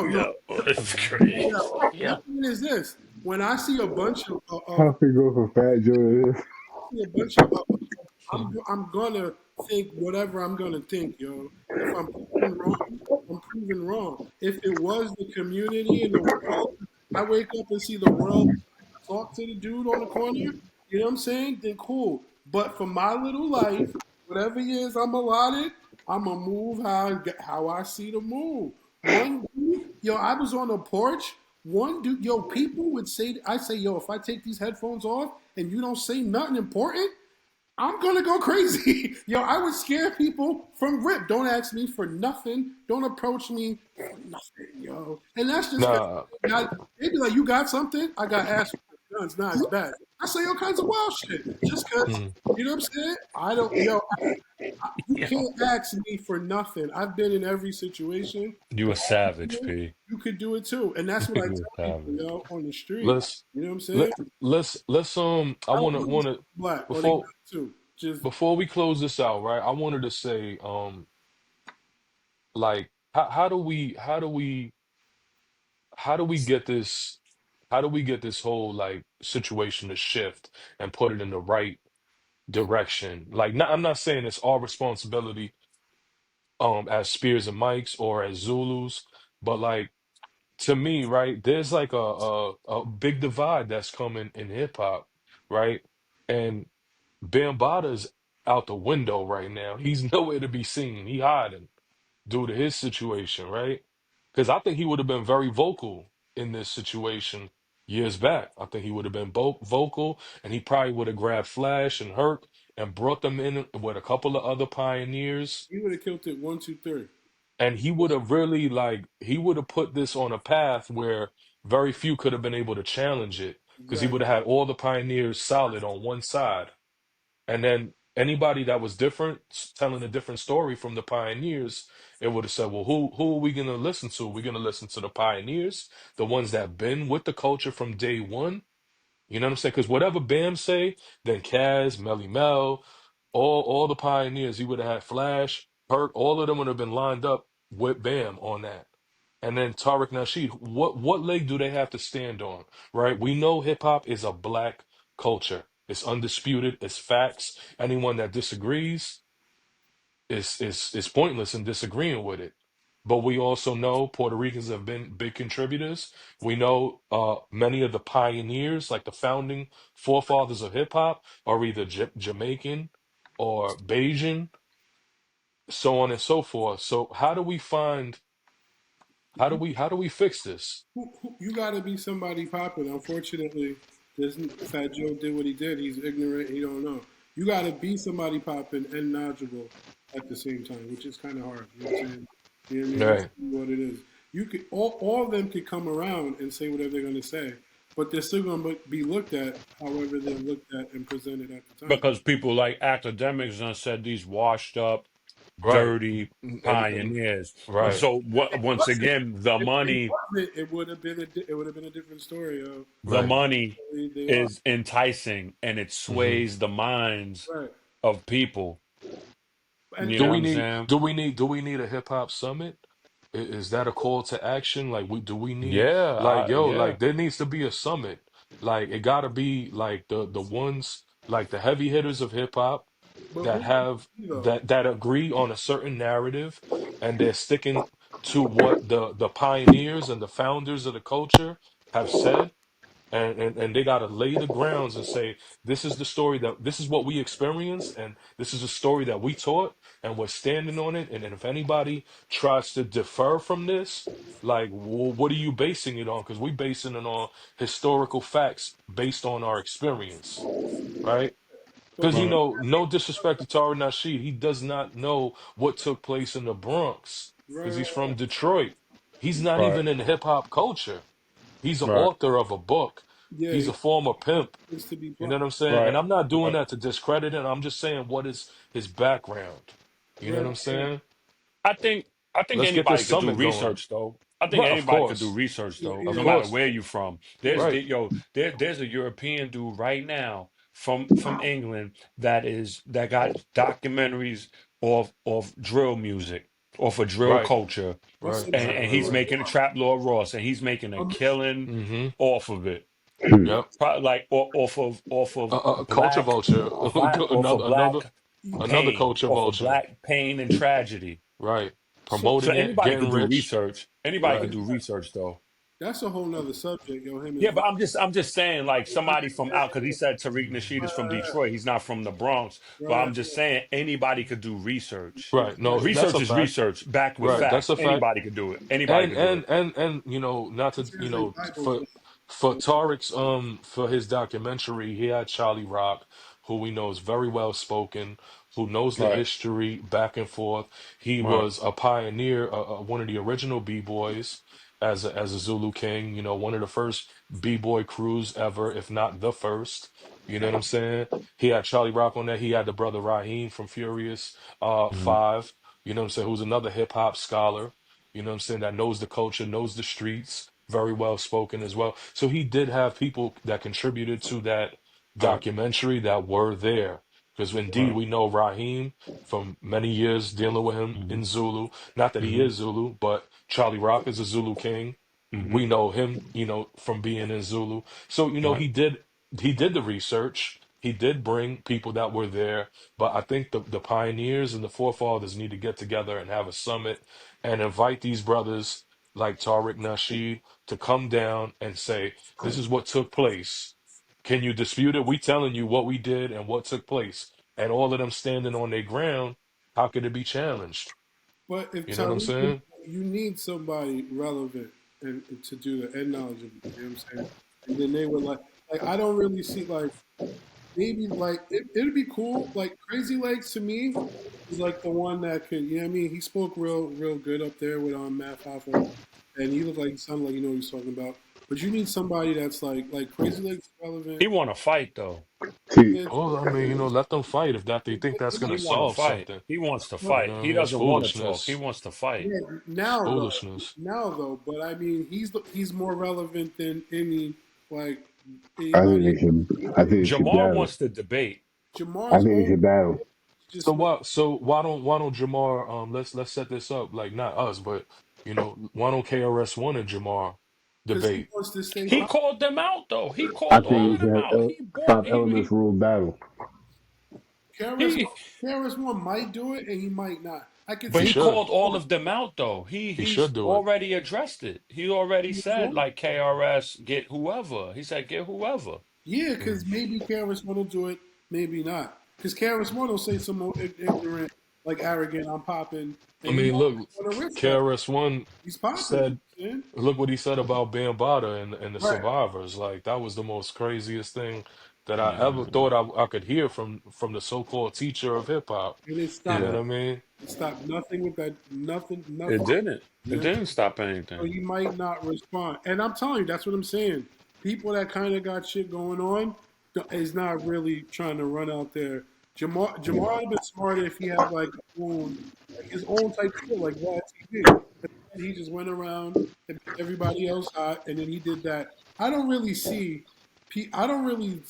yo. yeah, it's Yeah, crazy. my Yeah, point is this: when I see a bunch of How can go from Fat Joe to this? see a bunch of I'm gonna think whatever I'm gonna think, yo. If I'm proven wrong, I'm proven wrong. If it was the community and the world, I wake up and see the world talk to the dude on the corner. You know what I'm saying? Then cool. But for my little life, whatever years I'm allotted, I'ma move how I see the move. One dude, yo, I was on a porch. One dude, yo, people would say, I say, yo, if I take these headphones off and you don't say nothing important, I'm gonna go crazy. Yo, I would scare people from rip. Don't ask me for nothing. Don't approach me for nothing, yo. And that's just because Nah, they be like, you got something? I got asked for guns. Nah, it's bad. I say all kinds of wild shit. Just because, mm, you know what I'm saying? I don't, yo, you yeah. can't ask me for nothing. I've been in every situation. You a savage, P. You could do it too. And that's what I You tell a people, savage. yo, on the street. let's You know what I'm saying? let let's I I wanna wouldn't wanna black or they got before it too. Just before we close this out, right? I wanted to say, like, how do we get this how do we get this whole like situation to shift and put it in the right direction? Like, not, I'm not saying it's our responsibility as Spears and Mikes or as Zulus, but like to me, right, there's like a big divide that's coming in hip hop, right? And Bambaata's out the window right now. He's nowhere to be seen. He hiding due to his situation, right? Because I think he would have been very vocal in this situation years back. I think he would have been vocal, and he probably would have grabbed Flash and Herc and brought them in with a couple of other pioneers, he would have killed it 1, 2, 3. and he would have really like he would have put this on a path where very few could have been able to challenge it because he would Exactly. have had all the pioneers solid on one side, and then anybody that was different, telling a different story from the pioneers, it would have said, well, who are we gonna listen to? We're gonna listen to the pioneers, the ones that been with the culture from day one. You know what I'm saying? Because whatever Bam say, then Kaz, Melly Mel, all the pioneers, he would have had Flash, Perk, all of them would have been lined up with Bam on that. And then Tariq Nasheed, what leg do they have to stand on? Right? We know hip hop is a black culture. It's undisputed, it's facts. Anyone that disagrees is pointless in disagreeing with it. But we also know Puerto Ricans have been big contributors. We know many of the pioneers, like the founding forefathers of hip hop, are either Jamaican or Bayesian, so on and so forth. So how do we fix this? You got to be somebody popular. Unfortunately, this Fat Joe did what he did. He's ignorant. He don't know. You got to be somebody popping and knowledgeable at the same time, which is kind of hard. You know what I'm saying? You know what I mean? That's Right. what it is. You could all of them could come around and say whatever they're going to say, but they're still going to be looked at however they're looked at and presented at the time. Because people like academics done said these washed up, Right. dirty And pioneers. right. So what? Once again, If they wasn't, it would have been a different story. the Right. money They are is enticing and it hmm sways the minds right, of people. and You Do know what we I'm need saying? a hip hop summit? Is that a call to action? Like, we need, Yeah, like, yo, yeah. like there needs to be a summit. Like, it gotta be like the ones, like the heavy hitters of hip hop but that who have though? that agree on a certain narrative, and they're sticking to what the pioneers and the founders of the culture have said, and they got to lay the grounds and say, this is the story, that this is what we experienced, and this is the story that we taught, and we're standing on it. And then if anybody tries to defer from this, like, well, what are you basing it on? Because we basing it on historical facts based on our experience, right? But Because, we Right, no disrespect to Tariq Nasheed, he does not know what took place in the Bronx because right, he's from Detroit. He's not right, even in hip hop culture. He's an right, author of a book. yeah, He's a former pimp. it's to be You know plot. what I'm saying? right, And I'm not doing right. that to discredit him. I'm just saying what is his background. You know what Right, I'm right. saying? I think I think Let's get this anybody could do summit going. research though. I think Right, of anybody could do course. research Yeah, though, Of no yeah, matter course. where you from. yeah. Right. There's a European dude right now from England that got documentaries of drill music off of drill Right. culture, Right. Some Right. and Right. he's Right. making a Trap Lord Ross, and he's making a killing Mm-hmm. off of it. Yep. Probably like off of Culture vulture. off of Another another pain, culture off of vulture. black pain and tragedy. Right. so So Promoting it, anybody getting could do rich. research. Anybody could Right. do research though. that's a whole nother subject, yo. Him Yeah, and but I'm just saying, like somebody from out, because he said Tariq Nasheed is from Detroit. He's not from the Bronx. But right, I'm just saying anybody could do research. Right. No, that's Research a is fact. research, backed with Right. That's facts. a fact. Anybody could do it. Anybody could do it. You know, not he to, you translate know, Bibles. for Tariq's for his documentary, he had Charlie Rock, who we know is very well spoken, who knows the Right. history back and forth. He Right. was a pioneer, one of the original b-boys as a Zulu king, you know, one of the first b-boy crews ever, if not the first. You know what I'm saying? He had Charlie Rock on there. He had the brother Raheem from Furious Mhm. 5, you know what I'm saying, who's another hip hop scholar, you know what I'm saying, that knows the culture, knows the streets, very well spoken as well. So he did have people that contributed to that Right. documentary that were there. Because indeed, Right. we know Raheem from many years dealing with him Hmm. in Zulu. Not that he Hmm. is Zulu, but Charlie Rock is a Zulu king. Hmm. We know him, you know, from being in Zulu. So, you know, Right. he did the research. He did bring people that were there, but I think the pioneers and the forefathers need to get together and have a summit and invite these brothers like Tariq Nasheed to come down and say, this is what took place. Can you dispute it? We telling you what we did and what took place. And all of them standing on their ground, how could it be challenged? But if You know what I'm Tariq, saying? you need somebody relevant and to do the and knowledgeable. You know what I'm saying? And then they would like I don't really see like maybe like it'd be cool. Like Crazy Legs to me is like the one that could. You know what I mean? He spoke real good up there with Math Hoffa, and he looked like he sounded like you know what he's talking about. But you need somebody that's like Crazy Legs is relevant. He want to fight though. See, Yeah, Oh, I mean, you know, let them fight if that they think that's yeah, gonna He want to solve fight. something. He wants to but You fight. know what I He mean? It's doesn't want to talk. He foolishness. wants to yeah, fight. It's now though, foolishness. but I mean, he's more relevant than any like I think anybody. they should. I think they should Jamar battle. wants to debate. I Jamar's think they old, should battle. just So why don't Jamar let's set this up, like not us, but you know, why don't KRS1 and Jamar because he debate? wants to stay He popular. called them out though. He I called think all they of should them have out. He bought. five elements rule battle. KRS He One, KRS One might do it and he might not. I could But He see he should. called all of them out though. He He's should do it. already addressed it. He already said KRS-One. like KRS get whoever. He said get whoever. Yeah, Mm. because maybe KRS One will do it, maybe not. Because KRS One will say some more ignorant, like arrogant, I'm popping, I and you mean, might look, want to risk that. KRS1 He's popping. said, You know what I'm saying? look what he said about Bambaataa and the Right. survivors. Like that was the most craziest thing that I ever Mhm. thought I could hear from the so-called teacher of hip hop. And it You know stopped. Yeah, what I mean? It stopped nothing with that. Nothing. it Nothing. didn't. You It know what I'm didn't saying? stop So anything. he might not respond. And I'm telling you, that's what I'm saying. People that kind of got shit going on is not really trying to run out there. Jamar would have been smarter if he had like his own type shit, like Vlad TV. He just went around and made everybody else hot, and then he did that. I don't really see. I don't really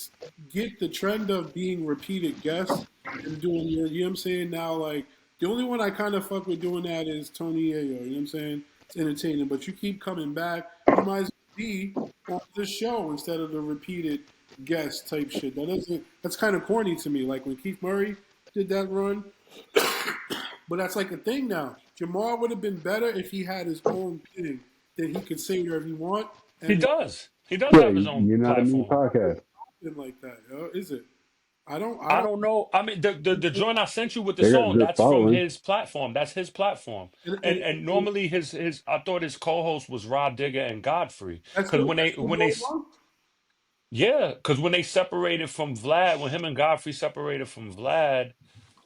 get the trend of being repeated guests and doing you know what I'm saying now. Like the only one I kind of fuck with doing that is Tony Ayo. You know what I'm saying? It's entertaining, but you keep coming back. You might as well be on the show instead of the repeated guest type shit. That doesn't. That's kind of corny to me. Like when Keith Murray did that run, but that's like a thing now. Jamar would have been better if he had his own thing that he could say wherever he want He and does. He does Yeah, have his own you're not a me platform. podcast. something like that. Is it? I don't. I I don't. don't know. I mean, the joint I sent you with the They got a song, good that's from following. his platform. That's his platform. And And normally his I thought his co-host was Rod Digger and Godfrey. that's Because good. That's still going on. yeah, because when they separated from Vlad, when him and Godfrey separated from Vlad,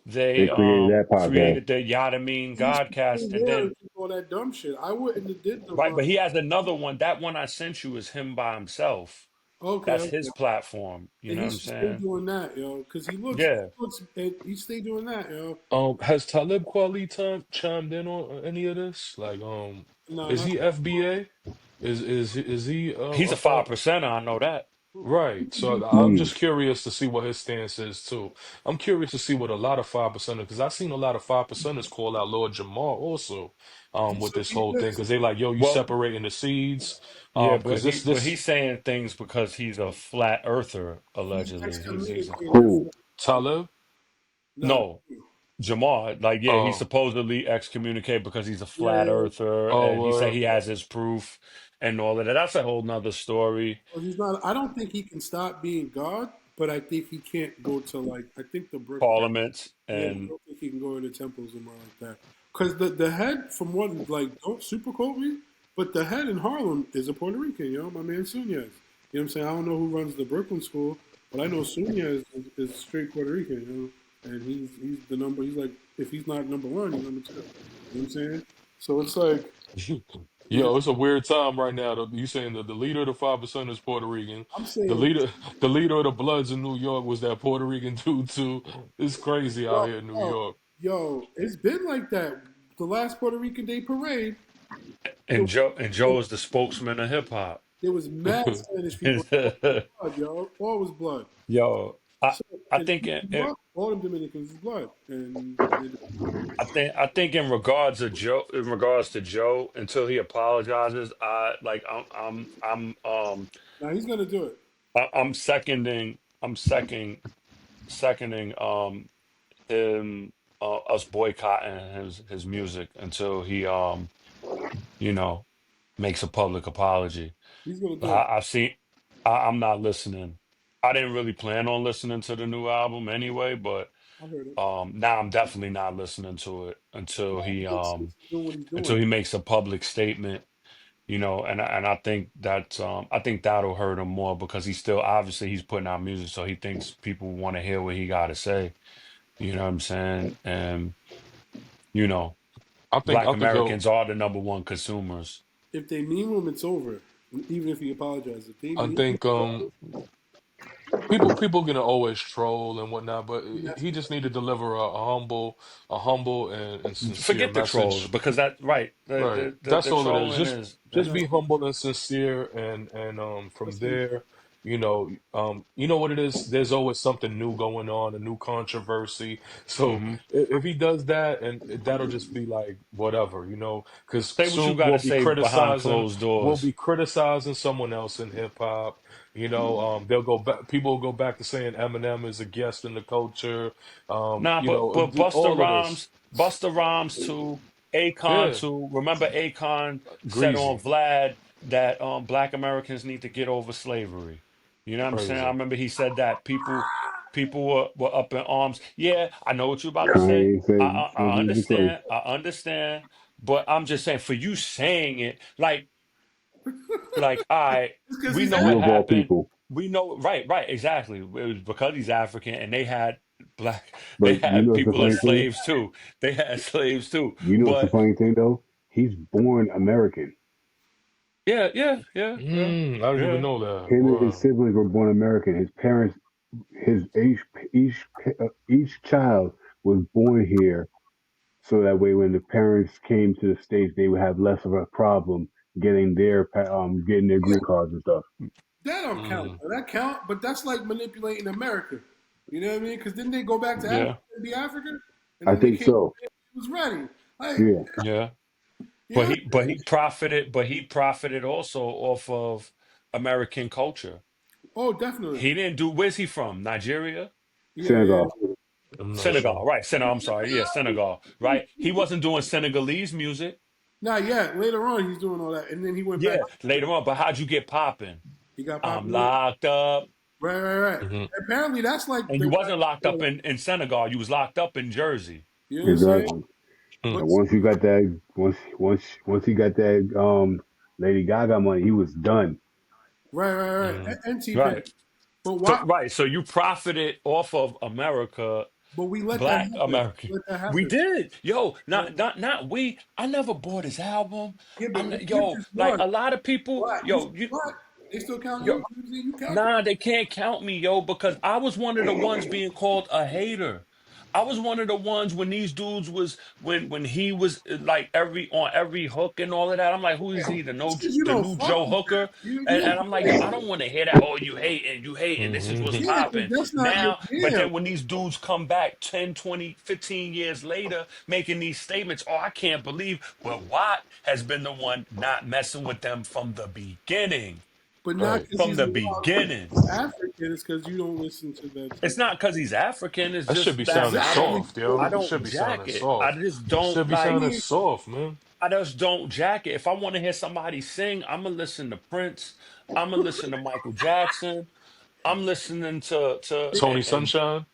They they created that podcast. created the Yadamin He's Godcast, still and there then and all that dumb shit. I wouldn't have did the right, run. but he has another one. That one I sent you is him by himself. Okay, That's okay. his platform. You And know he what I'm should stay saying? doing that, yo, because Yeah. he stay doing that, yo. Has Talib Kweli chimed in on any of this? Like, No, is not he FBA? Is he He's a a five part? percenter, I know that. Right. So I'm Mm. just curious to see what his stance is too. I'm curious to see what a lot of 5%ers, because I seen a lot of 5%ers call out Lord Jamar also, with this whole thing, because they like, yo, you Well, separating the seeds, yeah, because but this he's saying things because he's a flat earther, He's allegedly. He's a excommunicated Who? from. Talib. No, no. Jamar, like, yeah, he's Oh, supposedly excommunicated because he's a yeah, flat yeah. earther, and he said oh, he has his proof and all of that. That's a whole nother story. Well, he's not. I don't think he can stop being God, but I think he can't go to like. I think the Brooklyn. Parliaments Yeah, I and don't think he can go into temples and more like that. Because the head, from what, like, don't super quote me, but the head in Harlem is a Puerto Rican, my man Sunez. You know what I'm saying? I don't know who runs the Brooklyn school, but I know Sunez is straight Puerto Rican, and he's the number. He's like, if he's not number one, he's number two. You know what I'm saying? So it's like, you know, yo, it's a weird time right now. You saying that the leader of the 5% is Puerto Rican, I'm the saying, leader, the leader of the Bloods in New York was that Puerto Rican dude too. It's crazy out yo, here in New yo, York. yo, it's been like that. The last Puerto Rican Day parade, there and Joe and was, Joe is the spokesman of hip hop. there was mad Spanish people. All was blood, yo. All was blood. Yo, I So, I and think all them Dominicans is blood, and I think in regards to Joe, until he apologizes, now he's gonna do it. I'm seconding him us boycotting his music until he you know makes a public apology. He's gonna do it. I've seen I'm not listening. I didn't really plan on listening to the new album anyway, but I heard it. now I'm definitely not listening to it Yeah, it makes sense he's doing what he's until doing. he makes a public statement, and I think that I think that'll hurt him more because he's still obviously he's putting out music, so he thinks people want to hear what he got to say. You know what I'm saying? And you know, Black I think he'll. Americans are the number one consumers. If they meme him, it's over. Even if he apologizes, if they I meme him, think people gonna always troll and whatnot, but that's he just need to deliver a humble and sincere Forget the trolls message. because that right Right. That's the all it is. trolling is Just that's be humble and sincere, and from him. there, you know what it is. There's always something new going on, a new controversy. So hmm if he does that, and that'll just be like whatever, because say what you soon got to say behind closed we'll doors. be criticizing someone else in hip hop. They'll go back. People will go back to saying Eminem is a guest in the culture. Nah, but All of this. Buster Rhymes too, Akon Yeah, too. Remember Akon said on greasy, Vlad that Black Americans need to get over slavery. You know what I'm saying? I crazy. remember he said that people were up in arms. Yeah, I know what you're about to say. Kanye said I Jesus Christ. understand. I understand. But I'm just saying for you saying it like I It's because we he's know what You of African. all happened. people. We know right, exactly. It was because he's African and they But you had know what's the people as funny thing? slaves too. They had slaves too. You know what's the But funny thing though? He's born American. yeah. I didn't even Yeah. know that. Him and his Wow. siblings were born American. His parents, each child was born here, so that way when the parents came to the states, they would have less of a problem getting their green cards and stuff. That don't count. Mm. That count, but that's like manipulating America. You know what I mean? Because didn't they go back to Africa Yeah. and be African, and I then they think came so. and it was ready. Like, Yeah, Yeah. yeah, But he profited also off of American culture. oh, definitely, He didn't do where's he from? Nigeria? yeah. Senegal. I'm not Senegal, sure. right. Senegal, I'm sorry. Yeah, Senegal, right? He wasn't doing Senegalese music. Not yet. Later on, he's doing all that, and then he went back. Yeah, later on. But how'd you get popping? He got I'm popular. locked up. Right. Hmm. Apparently, that's like And the you guy. wasn't locked up in Senegal. You was locked up in Jersey. You know what I'm saying? Exactly. Hmm. But And once he got that Lady Gaga money, he was done. right. Hmm. And T-Pain. Right. But So why? right. So you profited off of America, But we let that Black happen. American. Let that We happen. did. Yo, Right? not we. I never bought his album. Yeah, but which Yo, is like blood. a lot of people, Black. You yo, still black. They still count yo, you. You count. nah, they can't count me, yo, because I was one of the ones being called a hater. I was one of the ones when these dudes was when he was like every on every hook and all of that. I'm like, who is he? It's because you The don't new fuck Joe with Hooker? that. You And don't. I'm like, yo, I don't want to hear that. Oh, you hating. This is what's Yeah, because popping that's not your now. But jam. then when these dudes come back 10, 20, 15 years later, making these statements, oh, I can't believe. Well, Watt has been the one not messing with them from the beginning. But not Right. because From he's the beginning. African. It's because you don't listen to that It's type of. not because he's African. It's That should just be that sounding Exactly. soft, I yo. It So, don't should be jack sounding it. I soft. just It don't should be I like. sounding mean, soft, man. I just don't jack it. If I want to hear somebody sing, I'm gonna listen to Prince. I'm gonna listen to Michael Jackson. I'm listening to Tony and Sunshine.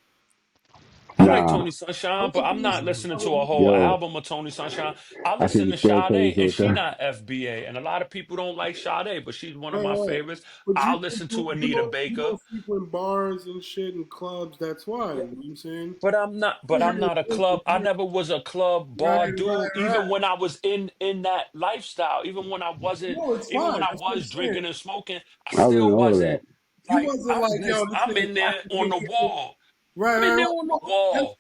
I like Nah, Tony Sunshine, don't but you I'm think not it's Mhm. listening to a about whole yo, album of Tony Sunshine. I I can listen to stand Tony Sade, and she Sunshine. not FBA, and a lot of people don't like Sade, but she's one of right, my right. favorites. But I'll listen to Anita you Baker, don't frequent bars and shit and clubs. That's why. You know what I'm saying? but I'm not. You But I'm hear not a it, club. I never was a club right, bar right, dude. right. Even when I was in that lifestyle, even when I wasn't, No, it's even when fine. I That's what I'm was saying. drinking and smoking, I I still learned all of that. wasn't You like wasn't like, yo, this I'm nigga in there on African the kid. wall. Right, I'm in right, there right. on the No, wall.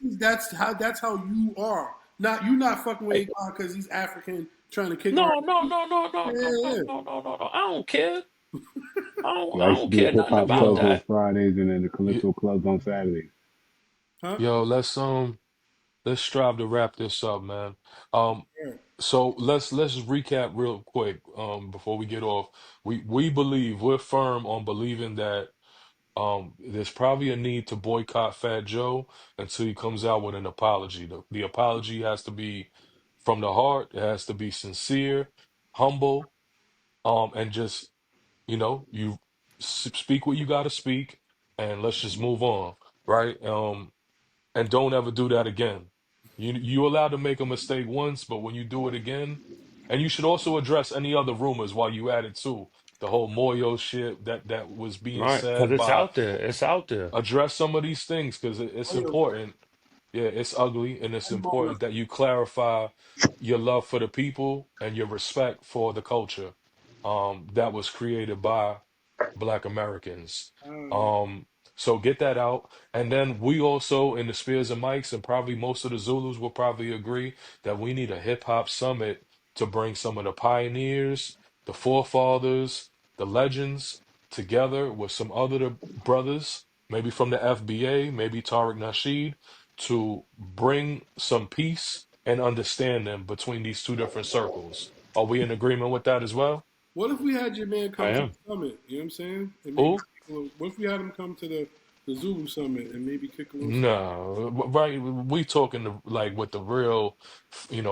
that's how you are. Not you not fucking with Like, Akon because he's African trying to kick around. no, no, no, no, no, Yeah, no, yeah, no, yeah. no, no, no, no. I don't care. Yeah, I I used to don't do the care hip nothing hop about clubs Yo, on that. Fridays and then the y- Calypso clubs on Saturdays. Huh? yo, let's strive to wrap this up, man. Um, Yeah. so let's just recap real quick, before we get off. We believe we're firm on believing that there's probably a need to boycott Fat Joe until he comes out with an apology. The apology has to be from the heart. It has to be sincere, humble, and just you speak what you got to speak, and let's just move on, right? And don't ever do that again. You allowed to make a mistake once, but when you do it again, and you should also address any other rumors while you at it too. The whole Moyo shit that was being Right. Because said it's by out there. It's out there. address some of these things because Oh, it's yeah. important. Yeah, it's ugly and it's And Mona. important that you clarify your love for the people and your respect for the culture that was created by Black Americans. Yeah. Um, so get that out. And then we also in the Spears and Mikes, and probably most of the Zulus will probably agree that we need a hip hop summit to bring some of the pioneers, the forefathers, the legends together with some other brothers, maybe from the FBA, maybe Tariq Nasheed, to bring some peace and understanding between these two different circles. Are we in agreement with that as well? What if we had your man I come to the am. summit? You know what I'm saying? And maybe Who? kick a little, what if we had him come to the Zulu summit and maybe kick a little shit? No, right. We talking like with the real,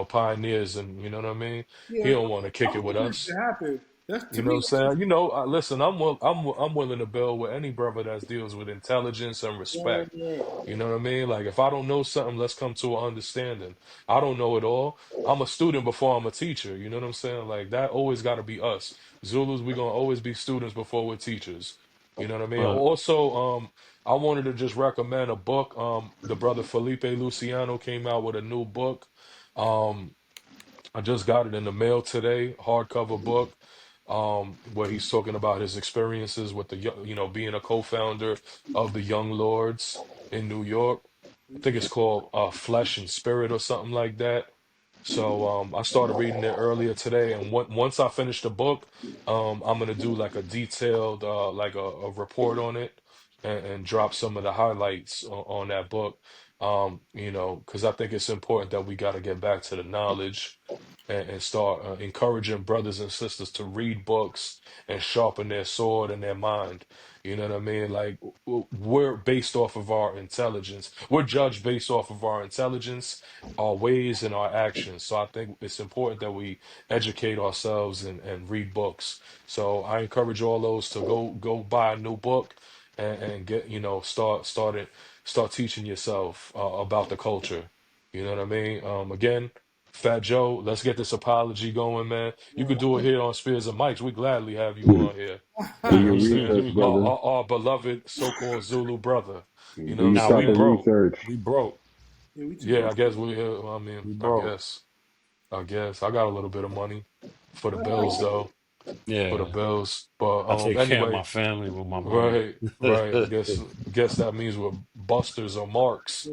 pioneers, and you know what I mean. He Yeah, don't want to kick I'm it with saying that us. should happen. That's to You know what me. I'm saying? Listen, I'm willing to build with any brother that deals with intelligence and Yeah, respect. yeah. You know what I mean? Like if I don't know something, let's come to an understanding. I don't know it all. I'm a student before I'm a teacher. You know what I'm saying? Like that always got to be us. Zulus, we gonna always be students before we're teachers. You know what I mean? But Also, I wanted to just recommend a book. The brother Felipe Luciano came out with a new book. Um, I just got it in the mail today, hardcover book, where he's talking about his experiences with being a co-founder of the Young Lords in New York. I think it's called Flesh and Spirit or something like that. So I started reading it earlier today, and once I finish the book, I'm gonna do like a detailed, like a report on it, and drop some of the highlights on that book. Because I think it's important that we got to get back to the knowledge and start encouraging brothers and sisters to read books and sharpen their sword and their mind. You know what I mean? Like we're based off of our intelligence. We're judged based off of our intelligence, our ways, and our actions. So I think it's important that we educate ourselves and read books. So I encourage all those to go buy a new book and get start teaching yourself about the culture. You know what I mean? Again, Fat Joe, let's get this apology going, man. You could do it here on Spears and Mike's. We gladly have you on here. Do You know Yeah. what your I'm saying? research, Our, brother. our, our beloved so-called Zulu brother. You know Do what I'm your now we proper saying? broke. research. We broke. Yeah, we too Yeah, broke. I guess I mean, We I broke. guess. I guess I got a little bit of money for the bills though. for the Yeah. Bills. But I take care of my anyway, family with my money. right. I guess that means we're busters or marks.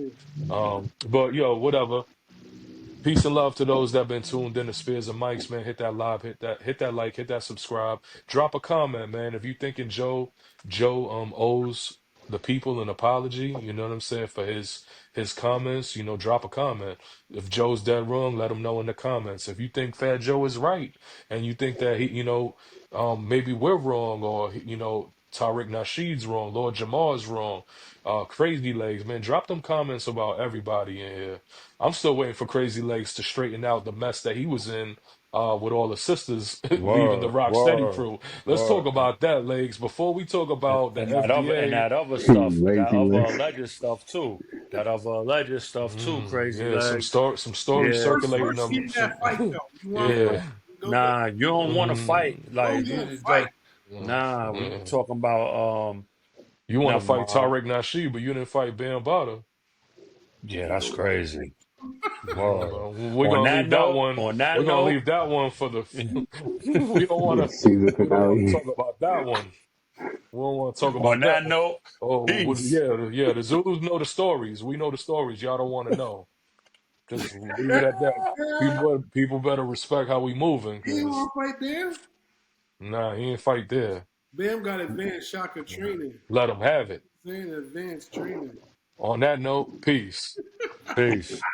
But yo, whatever. Peace and love to those that have been tuned in to Spears and Mike's, man. Hit that live, hit that like, hit that subscribe. Drop a comment, man. If you thinking Joe owes the people an apology, you know what I'm saying, for his comments, drop a comment. If Joe's dead wrong, let him know in the comments. If you think Fat Joe is right and you think that maybe we're wrong, or Tariq Nasheed's wrong, Lord Jamal's wrong, Crazy Legs, man, drop them comments about everybody in here. I'm still waiting for Crazy Legs to straighten out the mess that he was in with all the sisters leaving the Word, Rocksteady word, crew. Let's talk word. about that, Legs, before we talk about the And FDA. that other stuff, that Lazy other legs. alleged stuff too. That other alleged stuff too, crazy Yeah, some legs. story, some stories Yeah, circulating some First get them. in Some, that fight though. You want to yeah, fight? Go get. nah, you don't want to fight. No, Like you want to you fight. got nah, we yeah. talking about You want to never fight mind. Tariq Nasheed, but you didn't fight Bam Bada. Yeah, that's crazy. Yeah, Word. but we're On gonna that leave that note, one. on that We're gonna note, leave that one for the. we don't want The to. season We don't want to finale. talk about that one. We don't want to talk on about that that one. note, Oh, peace. yeah. The Zulus know the stories. We know the stories. Y'all don't want to know. Just leave it at that. People better respect how we moving, He ain't cause want to fight Bam. nah, he ain't fight there. Bam got advanced shocker training. Let him have it. Saying advanced training. On that note, peace. Peace.